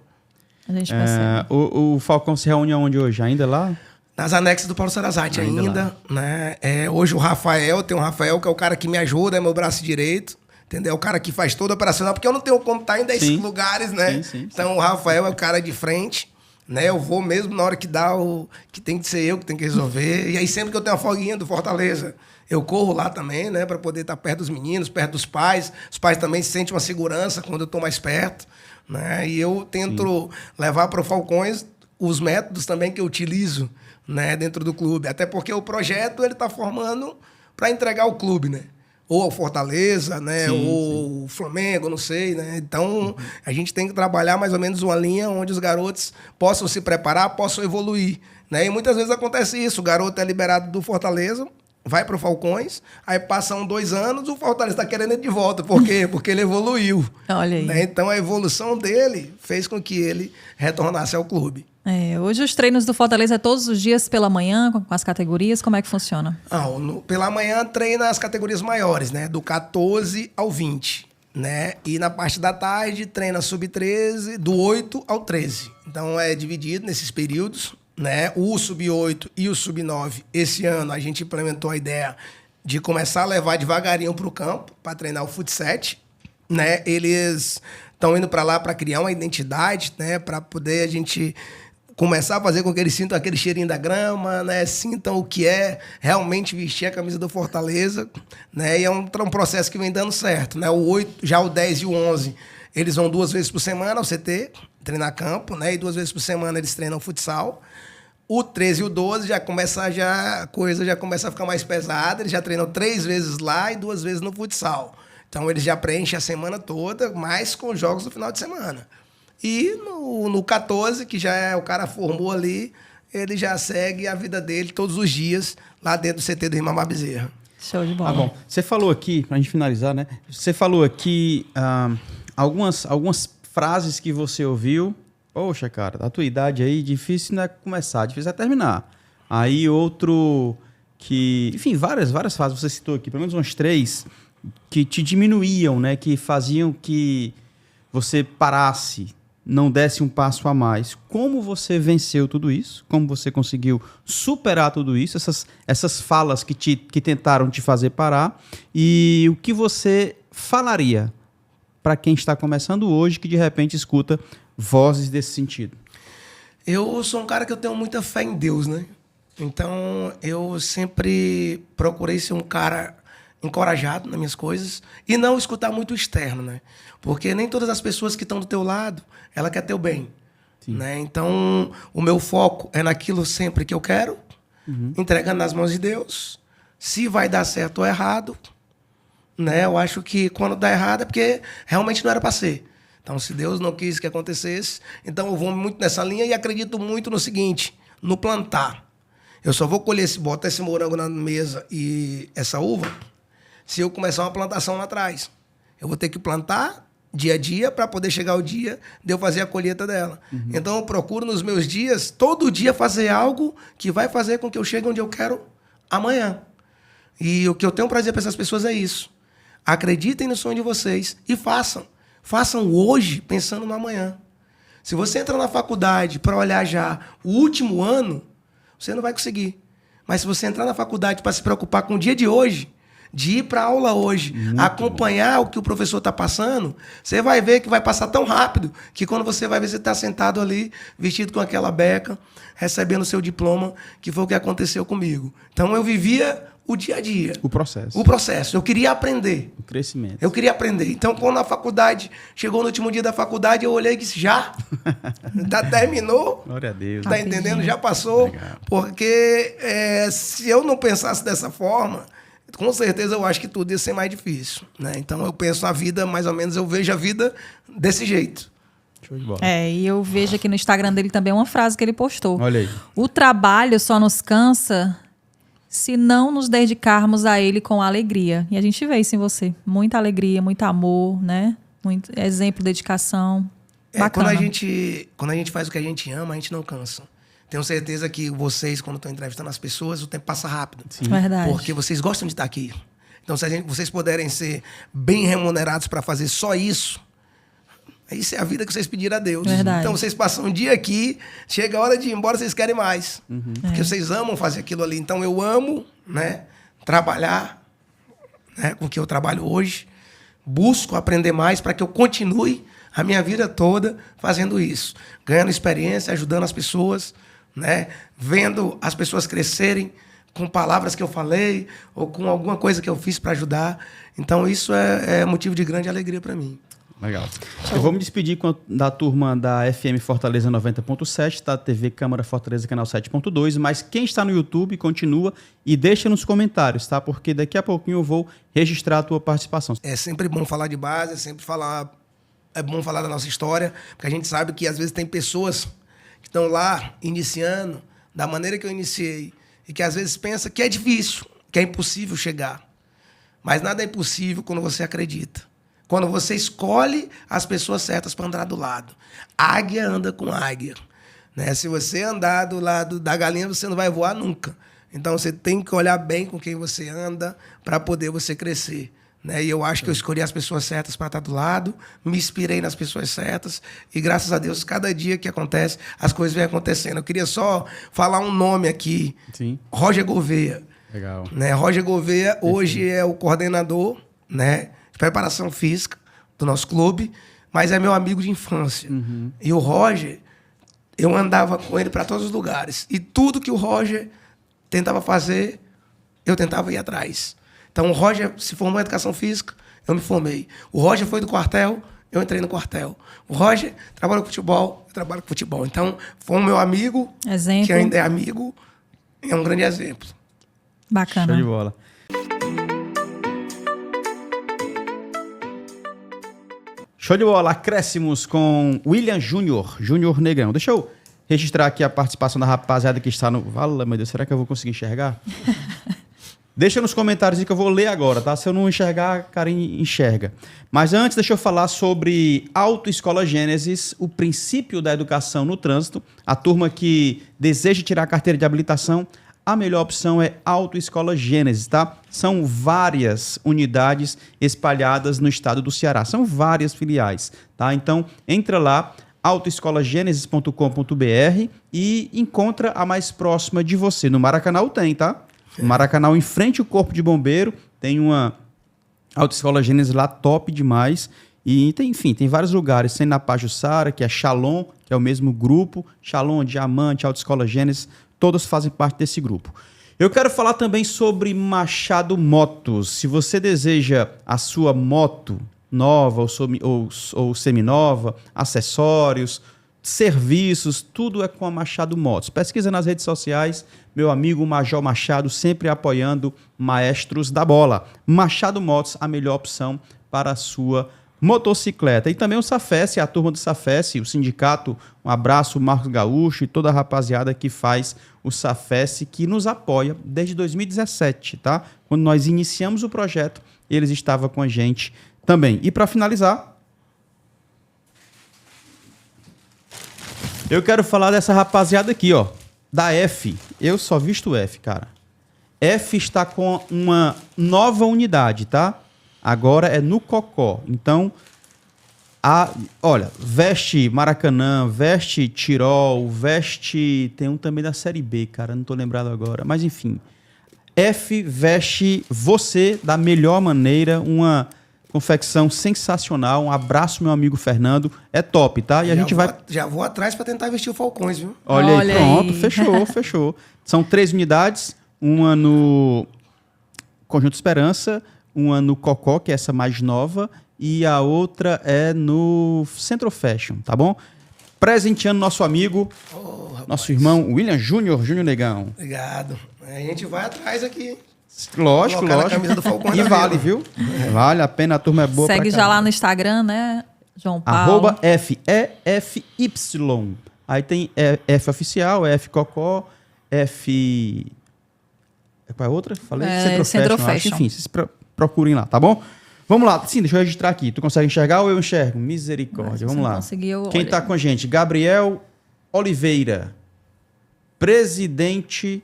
A gente percebe. O Falcão se reúne aonde hoje? Ainda lá? Nas anexas do Paulo Sarazate ainda, né? Hoje o Rafael, tem o Rafael que é o cara que me ajuda, é meu braço direito, entendeu? É o cara que faz todo operacional, porque eu não tenho como estar em 10 lugares, né? Sim. Então o Rafael é o cara de frente, né? Eu vou mesmo na hora que que tem que ser eu que tenho que resolver. E aí sempre que eu tenho a folguinha do Fortaleza, eu corro lá também, né? Para poder estar perto dos meninos, perto dos pais. Os pais também sentem uma segurança quando eu estou mais perto, né? E eu tento levar para o Falcões os métodos também que eu utilizo, né? Dentro do clube. Até porque o projeto ele está formando para entregar ao clube, né? Ou ao Fortaleza, né? Ou o Flamengo, não sei, né? Então, a gente tem que trabalhar mais ou menos uma linha onde os garotos possam se preparar, possam evoluir, né? E muitas vezes acontece isso. O garoto é liberado do Fortaleza, vai para o Falcões, aí passam 2 anos, o Fortaleza está querendo ele de volta. Por quê? Porque ele evoluiu. Olha aí. Né? Então, a evolução dele fez com que ele retornasse ao clube. Hoje os treinos do Fortaleza é todos os dias pela manhã, com as categorias, como é que funciona? Pela manhã treina as categorias maiores, né? Do 14 ao 20, né? E na parte da tarde treina sub-13, do 8 ao 13. Então é dividido nesses períodos, né? O sub-8 e o sub-9, esse ano a gente implementou a ideia de começar a levar devagarinho para o campo, para treinar o fut7, né? Eles estão indo para lá para criar uma identidade, né? Para poder a gente começar a fazer com que eles sintam aquele cheirinho da grama, né? Sintam o que é realmente vestir a camisa do Fortaleza, né? E é um processo que vem dando certo, né? O 8, já o 10 e o 11, eles vão 2 vezes por semana ao CT, treinar campo, né? E 2 vezes por semana eles treinam futsal. O 13 e o 12 a coisa já começa a ficar mais pesada, eles já treinam 3 vezes lá e 2 vezes no futsal. Então eles já preenchem a semana toda, mais com os jogos do final de semana. E no 14, que já é o cara formou ali, ele já segue a vida dele todos os dias lá dentro do CT do Rimamar Bezerra. Show de bola. Bom, você falou aqui, pra gente finalizar, né? Você falou aqui algumas frases que você ouviu. Poxa, cara, a tua idade aí, difícil não é começar, difícil é terminar. Aí outro que... Enfim, várias frases você citou aqui, pelo menos umas 3, que te diminuíam, né? Que faziam que você parasse, não desse um passo a mais. Como você venceu tudo isso? Como você conseguiu superar tudo isso? Essas falas que tentaram te fazer parar? E o que você falaria para quem está começando hoje, que de repente escuta vozes desse sentido? Eu sou um cara que eu tenho muita fé em Deus, né? Então, eu sempre procurei ser um cara encorajado nas minhas coisas e não escutar muito o externo, né? Porque nem todas as pessoas que estão do teu lado, ela quer teu bem, né? Então, o meu foco é naquilo sempre que eu quero, entregando nas mãos de Deus. Se vai dar certo ou errado, né? Eu acho que quando dá errado é porque realmente não era para ser. Então, se Deus não quis que acontecesse, então eu vou muito nessa linha e acredito muito no seguinte, no plantar. Eu só vou colher, botar esse morango na mesa e essa uva, se eu começar uma plantação lá atrás. Eu vou ter que plantar dia a dia para poder chegar o dia de eu fazer a colheita dela. Então, eu procuro nos meus dias, todo dia, fazer algo que vai fazer com que eu chegue onde eu quero amanhã. E o que eu tenho para dizer para essas pessoas é isso. Acreditem no sonho de vocês e façam. Façam hoje pensando no amanhã. Se você entra na faculdade para olhar já o último ano, você não vai conseguir. Mas se você entrar na faculdade para se preocupar com o dia de hoje, de ir para a aula hoje, acompanhar o que o professor está passando, você vai ver que vai passar tão rápido que quando você vai ver, você está sentado ali, vestido com aquela beca, recebendo o seu diploma, que foi o que aconteceu comigo. Então, eu vivia o dia a dia. O processo. O processo. Eu queria aprender. O crescimento. Eu queria aprender. Então, quando a faculdade, chegou no último dia da faculdade, eu olhei e disse, já terminou. Glória a Deus. Tá entendendo? Já passou. Legal. Porque se eu não pensasse dessa forma, com certeza eu acho que tudo ia ser mais difícil, né? Então, eu penso a vida, mais ou menos, eu vejo a vida desse jeito. Show de bola. E eu vejo aqui no Instagram dele também uma frase que ele postou. Olha aí. O trabalho só nos cansa se não nos dedicarmos a ele com alegria. E a gente vê isso em você. Muita alegria, muito amor, né? Muito exemplo, dedicação. Bacana. Quando a gente faz o que a gente ama, a gente não cansa. Tenho certeza que vocês, quando estão entrevistando as pessoas, o tempo passa rápido. Sim. Verdade. Porque vocês gostam de estar aqui. Então, se vocês puderem ser bem remunerados para fazer só isso, isso é a vida que vocês pediram a Deus. Verdade. Então, vocês passam um dia aqui, chega a hora de ir embora, vocês querem mais. Porque vocês amam fazer aquilo ali. Então, eu amo, né, trabalhar, né, com o que eu trabalho hoje. Busco aprender mais para que eu continue a minha vida toda fazendo isso. Ganhando experiência, ajudando as pessoas, né, vendo as pessoas crescerem com palavras que eu falei ou com alguma coisa que eu fiz para ajudar. Então, isso é motivo de grande alegria para mim. Legal. Eu vou me despedir da turma da FM Fortaleza 90.7, da TV Câmara Fortaleza Canal 7.2, mas quem está no YouTube continua e deixa nos comentários, tá? Porque daqui a pouquinho eu vou registrar a tua participação. É sempre bom falar de base, é bom falar da nossa história, porque a gente sabe que às vezes tem pessoas que estão lá iniciando da maneira que eu iniciei e que às vezes pensa que é difícil, que é impossível chegar. Mas nada é impossível quando você acredita. Quando você escolhe as pessoas certas para andar do lado. Águia anda com águia, né? Se você andar do lado da galinha, você não vai voar nunca. Então, você tem que olhar bem com quem você anda para poder você crescer, né? E eu acho que eu escolhi as pessoas certas para estar do lado, me inspirei nas pessoas certas e, graças a Deus, cada dia que acontece, as coisas vêm acontecendo. Eu queria só falar um nome aqui. Sim. Roger Gouveia. Legal. Né? Roger Gouveia hoje é o coordenador, né, de preparação física do nosso clube, mas é meu amigo de infância. E o Roger, eu andava com ele para todos os lugares. E tudo que o Roger tentava fazer, eu tentava ir atrás. Então, o Roger se formou em educação física, eu me formei. O Roger foi do quartel, eu entrei no quartel. O Roger trabalha com futebol, eu trabalho com futebol. Então, foi um meu amigo, exemplo. Que ainda é amigo, é um grande exemplo. Bacana. Show de bola. Show de bola. Acréscimos com William Júnior Negrão. Deixa eu registrar aqui a participação da rapaziada que está no... Fala, meu Deus, será que eu vou conseguir enxergar? Deixa nos comentários que eu vou ler agora, tá? Se eu não enxergar, a Karen enxerga. Mas antes, deixa eu falar sobre Autoescola Gênesis, o princípio da educação no trânsito. A turma que deseja tirar a carteira de habilitação, a melhor opção é Autoescola Gênesis, tá? São várias unidades espalhadas no estado do Ceará. São várias filiais, tá? Então, entra lá, autoescolagenesis.com.br e encontra a mais próxima de você. No Maracanã tem, tá? No Maracanã, em frente ao Corpo de Bombeiro, tem uma Autoescola Gênesis lá top demais. E tem, enfim, tem vários lugares. Tem na Pajuçara, que é Shalom, que é o mesmo grupo. Shalom, Diamante, Autoescola Gênesis, todos fazem parte desse grupo. Eu quero falar também sobre Machado Motos. Se você deseja a sua moto nova ou seminova, acessórios, serviços, tudo é com a Machado Motos. Pesquisa nas redes sociais, meu amigo Major Machado, sempre apoiando maestros da bola. Machado Motos, a melhor opção para a sua motocicleta. E também o Safesp, a turma do Safesp, o sindicato, um abraço, Marcos Gaúcho e toda a rapaziada que faz o Safesp, que nos apoia desde 2017, tá? Quando nós iniciamos o projeto, eles estavam com a gente também. E para finalizar, eu quero falar dessa rapaziada aqui, ó, da F. Eu só visto F, cara. F está com uma nova unidade, tá? Agora é no Cocó. Então, olha, veste Maracanã, veste Tirol, veste... Tem um também da Série B, cara, não tô lembrado agora. Mas, enfim, F veste você da melhor maneira, uma confecção sensacional. Um abraço, meu amigo Fernando. É top, tá? E Já vou atrás para tentar vestir o Falcões, viu? Olha aí, pronto. Aí. Fechou. São 3 unidades, uma no Conjunto Esperança, uma no Cocó, que é essa mais nova, e a outra é no Centro Fashion, tá bom? Presenteando nosso amigo, nosso irmão William Júnior Negão. Obrigado. A gente vai atrás aqui. Lógico. A camisa do Falcão e vale, viu? Vale a pena, a turma é boa. Segue já lá no Instagram, né, João Paulo? @FEFY. Aí tem F oficial, F Cocó, F... Qual é a outra? Falei? Centro Fashion. Enfim, vocês procurem lá, tá bom? Vamos lá. Sim, deixa eu registrar aqui. Tu consegue enxergar ou eu enxergo? Misericórdia. Vamos lá. Quem tá com a gente? Gabriel Oliveira. Presidente...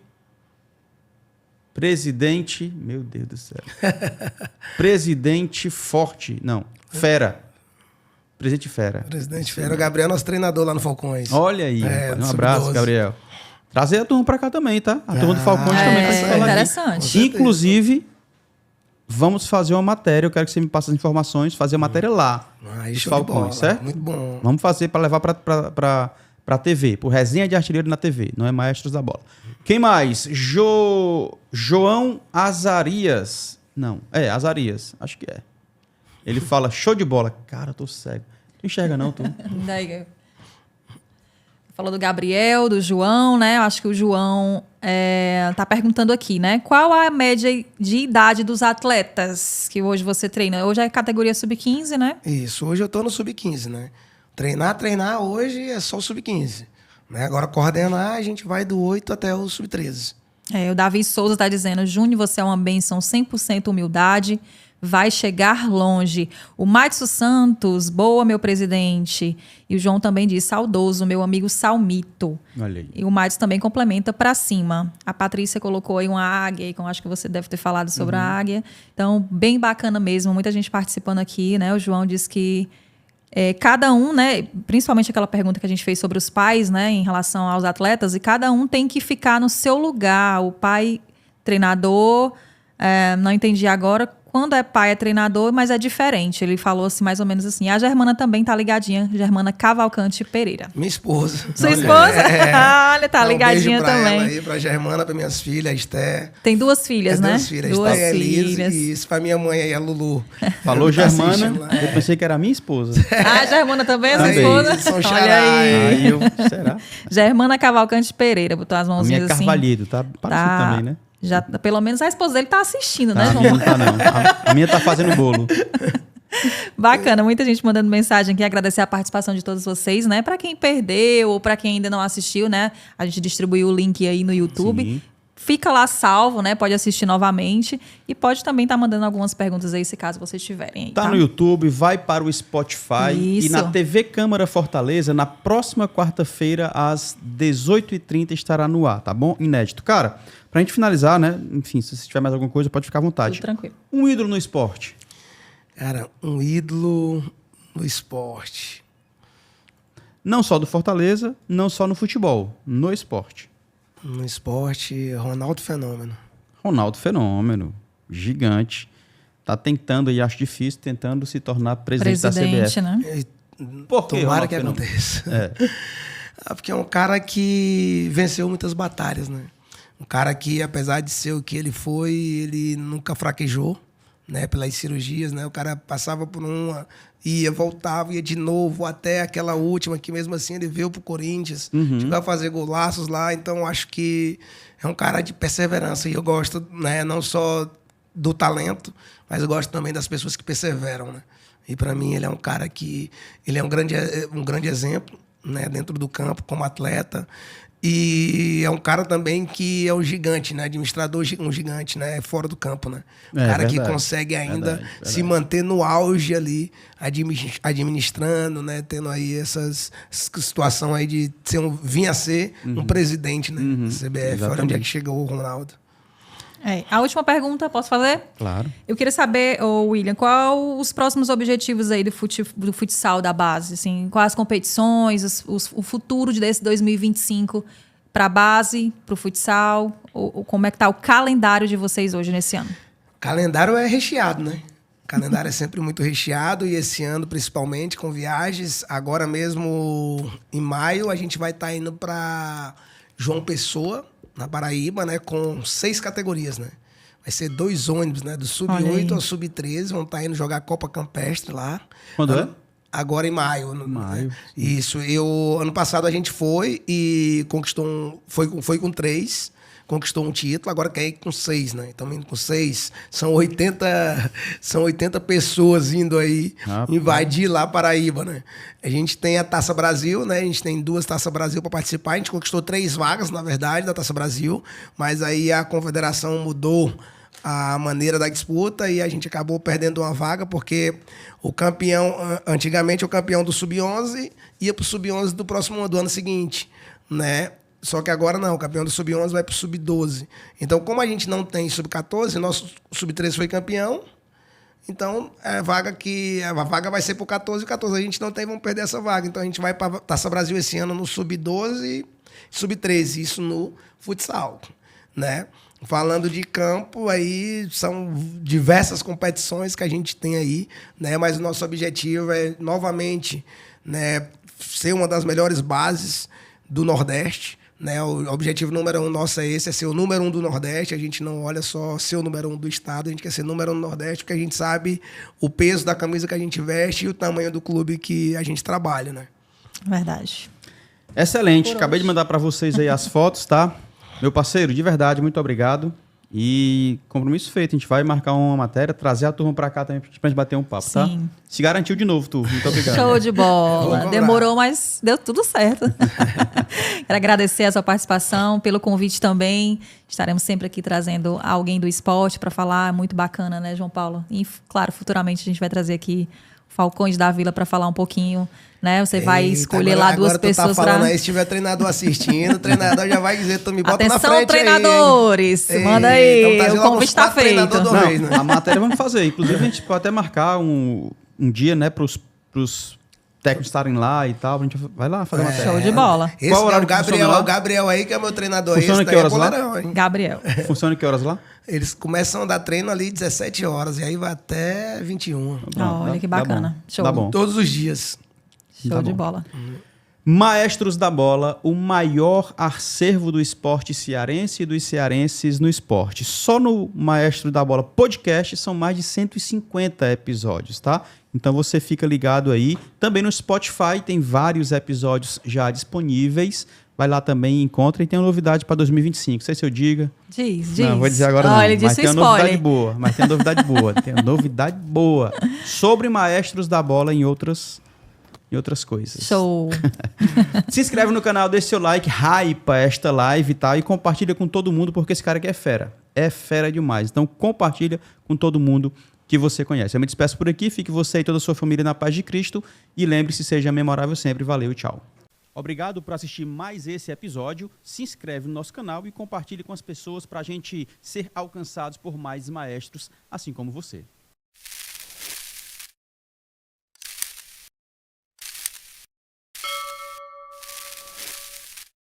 Meu Deus do céu. Presidente Forte. Não, Fera. Presidente Fera. Presidente Fera. O Gabriel é nosso treinador lá no Falcões. Olha aí. Um abraço, Gabriel. Trazer a turma pra cá também, tá? A turma do Falcões também vai falar interessante. Inclusive, vamos fazer uma matéria. Eu quero que você me passe as informações, fazer a matéria lá. Dos Falcões, certo? Muito bom. Vamos fazer para levar pra TV, por Resenha de Artilheiro na TV, não é Maestros da Bola. Quem mais? João Azarias. Não, Azarias, acho que é. Ele fala, show de bola. Cara, eu tô cego. Tu enxerga não, tu? Daí, falou do Gabriel, do João, né? Eu acho que o João tá perguntando aqui, né? Qual a média de idade dos atletas que hoje você treina? Hoje é categoria sub-15, né? Isso, hoje eu tô no sub-15, né? Treinar hoje é só o sub-15. Né? Agora, coordenar, a gente vai do 8 até o sub-13. O Davi Souza está dizendo, Júnior, você é uma bênção, 100% humildade, vai chegar longe. O Márcio Santos, boa, meu presidente. E o João também diz, saudoso, meu amigo Salmito. Olha aí. E o Márcio também complementa para cima. A Patrícia colocou aí uma águia, que eu acho que você deve ter falado sobre a águia. Então, bem bacana mesmo, muita gente participando aqui, né? O João disse que cada um, né, principalmente aquela pergunta que a gente fez sobre os pais, né, em relação aos atletas, e cada um tem que ficar no seu lugar. O pai treinador, não entendi agora, quando é pai é treinador, mas é diferente. Ele falou assim, mais ou menos assim. A Germana também tá ligadinha, Germana Cavalcante Pereira. Minha esposa. Sua esposa? Olha, tá ligadinha beijo pra também. Ela aí, pra Germana, pra minhas filhas, a Esther. Tem 2 filhas, né? 2 filhas, Duas Esther e filhas. Elise, e isso, pra minha mãe aí, a Lulu. Falou Germana, eu pensei que era minha esposa. A Germana também é sua Também. esposa? São Olha xará, aí. Será? Germana Cavalcante Pereira, botou as A mãozinhas minha assim. Carvalheiro, tá? Parecido também, né? Já, pelo menos a esposa dele tá assistindo, né, A João? minha não tá, não. A minha tá fazendo bolo. Bacana, muita gente mandando mensagem aqui, agradecer a participação de todos vocês, né? Para quem perdeu ou para quem ainda não assistiu, né? A gente distribuiu o link aí no YouTube. Sim. Fica lá salvo, né? Pode assistir novamente e pode também estar mandando algumas perguntas aí, se caso vocês tiverem aí, Tá no YouTube, vai para o Spotify. Isso. E na TV Câmara Fortaleza, na próxima quarta-feira, às 18h30, estará no ar, tá bom? Inédito. Cara, pra gente finalizar, né? Enfim, se você tiver mais alguma coisa, pode ficar à vontade. Tudo tranquilo. Um ídolo no esporte. Cara, um ídolo no esporte. Não só do Fortaleza, não só no futebol, no esporte. No esporte, Ronaldo Fenômeno. Ronaldo Fenômeno, gigante. Tá tentando, e acho difícil, tentando se tornar presidente da CBF. né? Por que Tomara Ronaldo que Fenômeno? aconteça. Porque é um cara que venceu muitas batalhas, né? Um cara que, apesar de ser o que ele foi, ele nunca fraquejou, né? Pelas cirurgias, né? O cara passava por uma, ia, voltava, ia de novo, até aquela última, que mesmo assim ele veio pro Corinthians, chegou a fazer golaços lá, então acho que é um cara de perseverança, e eu gosto, né? Não só do talento, mas eu gosto também das pessoas que perseveram, né? E para mim ele é um cara que ele é um grande exemplo, né, dentro do campo como atleta, e é um cara também que é um gigante, né, administrador, um gigante, né, fora do campo, né? Um cara que consegue ainda se manter no auge ali, administrando, né, tendo aí essa situação aí de vir a ser um presidente, né, da CBF. Olha onde é que chegou o Ronaldo. A última pergunta, posso fazer? Claro. Eu queria saber, William, qual os próximos objetivos aí do futsal da base? Assim, quais as competições, o futuro desse 2025 para a base, para o futsal? Como é que está o calendário de vocês hoje nesse ano? O calendário é recheado, né? O calendário é sempre muito recheado e esse ano, principalmente, com viagens. Agora mesmo, em maio, a gente vai estar indo para João Pessoa, na Paraíba, né, com 6 categorias, né? Vai ser 2 ônibus, né, do sub-8 ao sub-13, vão estar indo jogar a Copa Campestre lá. Quando é? Agora em maio. Maio. Né? Isso. Ano passado a gente foi e conquistou foi com 3, conquistou um título, agora quer ir com 6, né? Estamos indo com 6. São 80 pessoas indo aí invadir lá Paraíba, né? A gente tem a Taça Brasil, né? A gente tem 2 Taças Brasil para participar. A gente conquistou 3 vagas, na verdade, da Taça Brasil, mas aí a confederação mudou a maneira da disputa e a gente acabou perdendo uma vaga porque o campeão, antigamente o campeão do Sub-11 ia para o Sub-11 do ano seguinte, né? Só que agora não, o campeão do Sub-11 vai para o Sub-12. Então, como a gente não tem Sub-14, nosso Sub-13 foi campeão, então a vaga vai ser para o 14 e o 14 a gente não tem, vamos perder essa vaga. Então a gente vai para a Taça Brasil esse ano no Sub-12 e Sub-13, isso no futsal, né? Falando de campo, aí são diversas competições que a gente tem aí, né? Mas o nosso objetivo é, novamente, né, ser uma das melhores bases do Nordeste, né? O objetivo número 1 nosso é esse, é ser o número 1 do Nordeste. A gente não olha só ser o número 1 do estado, a gente quer ser número 1 do Nordeste, porque a gente sabe o peso da camisa que a gente veste e o tamanho do clube que a gente trabalha, né? Verdade. Excelente. Acabei de mandar para vocês aí as fotos, tá? Meu parceiro, de verdade, muito obrigado. E compromisso feito. A gente vai marcar uma matéria, trazer a turma para cá também pra gente bater um papo, tá? Se garantiu de novo, turma. Muito obrigado. Show de bola. Demorou, mas deu tudo certo. Quero agradecer a sua participação, pelo convite também. Estaremos sempre aqui trazendo alguém do esporte para falar. Muito bacana, né, João Paulo? E, claro, futuramente a gente vai trazer aqui Falcões da Vila para falar um pouquinho, né? Você vai escolher lá 2 pessoas para... Aí, se tiver treinador assistindo, o treinador já vai dizer, tu me bota na frente. Atenção, treinadores! Aí, manda aí, então o convite está feito. Não, a matéria vamos fazer. Inclusive, a gente pode até marcar um dia, né, pros técnicos estarem lá e tal. A gente vai lá fazer uma matéria. Show de bola. Esse é o Gabriel aí, que é meu treinador. Funciona que horas lá? Gabriel. Funciona que horas lá? Eles começam a dar treino ali 17 horas e aí vai até 21. Olha que bacana. Show. Dá bom. Todos os dias. Show de bola. Maestros da Bola, o maior acervo do esporte cearense e dos cearenses no esporte. Só no Maestro da Bola podcast são mais de 150 episódios, tá? Então você fica ligado aí. Também no Spotify tem vários episódios já disponíveis. Vai lá também e encontra. E tem uma novidade para 2025. Não sei se eu diga. Diz. Não, vou dizer agora não. Ele disse mas tem uma novidade boa. Mas tem uma novidade boa. Tem uma novidade boa. Sobre Maestros da Bola em outras coisas. Show. Se inscreve no canal, deixa seu like, hypa esta live, tá? E compartilha com todo mundo, porque esse cara aqui é fera. É fera demais. Então compartilha com todo mundo que você conhece. Eu me despeço por aqui. Fique você e toda a sua família na paz de Cristo. E lembre-se, seja memorável sempre. Valeu e tchau. Obrigado por assistir mais esse episódio. Se inscreve no nosso canal e compartilhe com as pessoas para a gente ser alcançados por mais maestros, assim como você.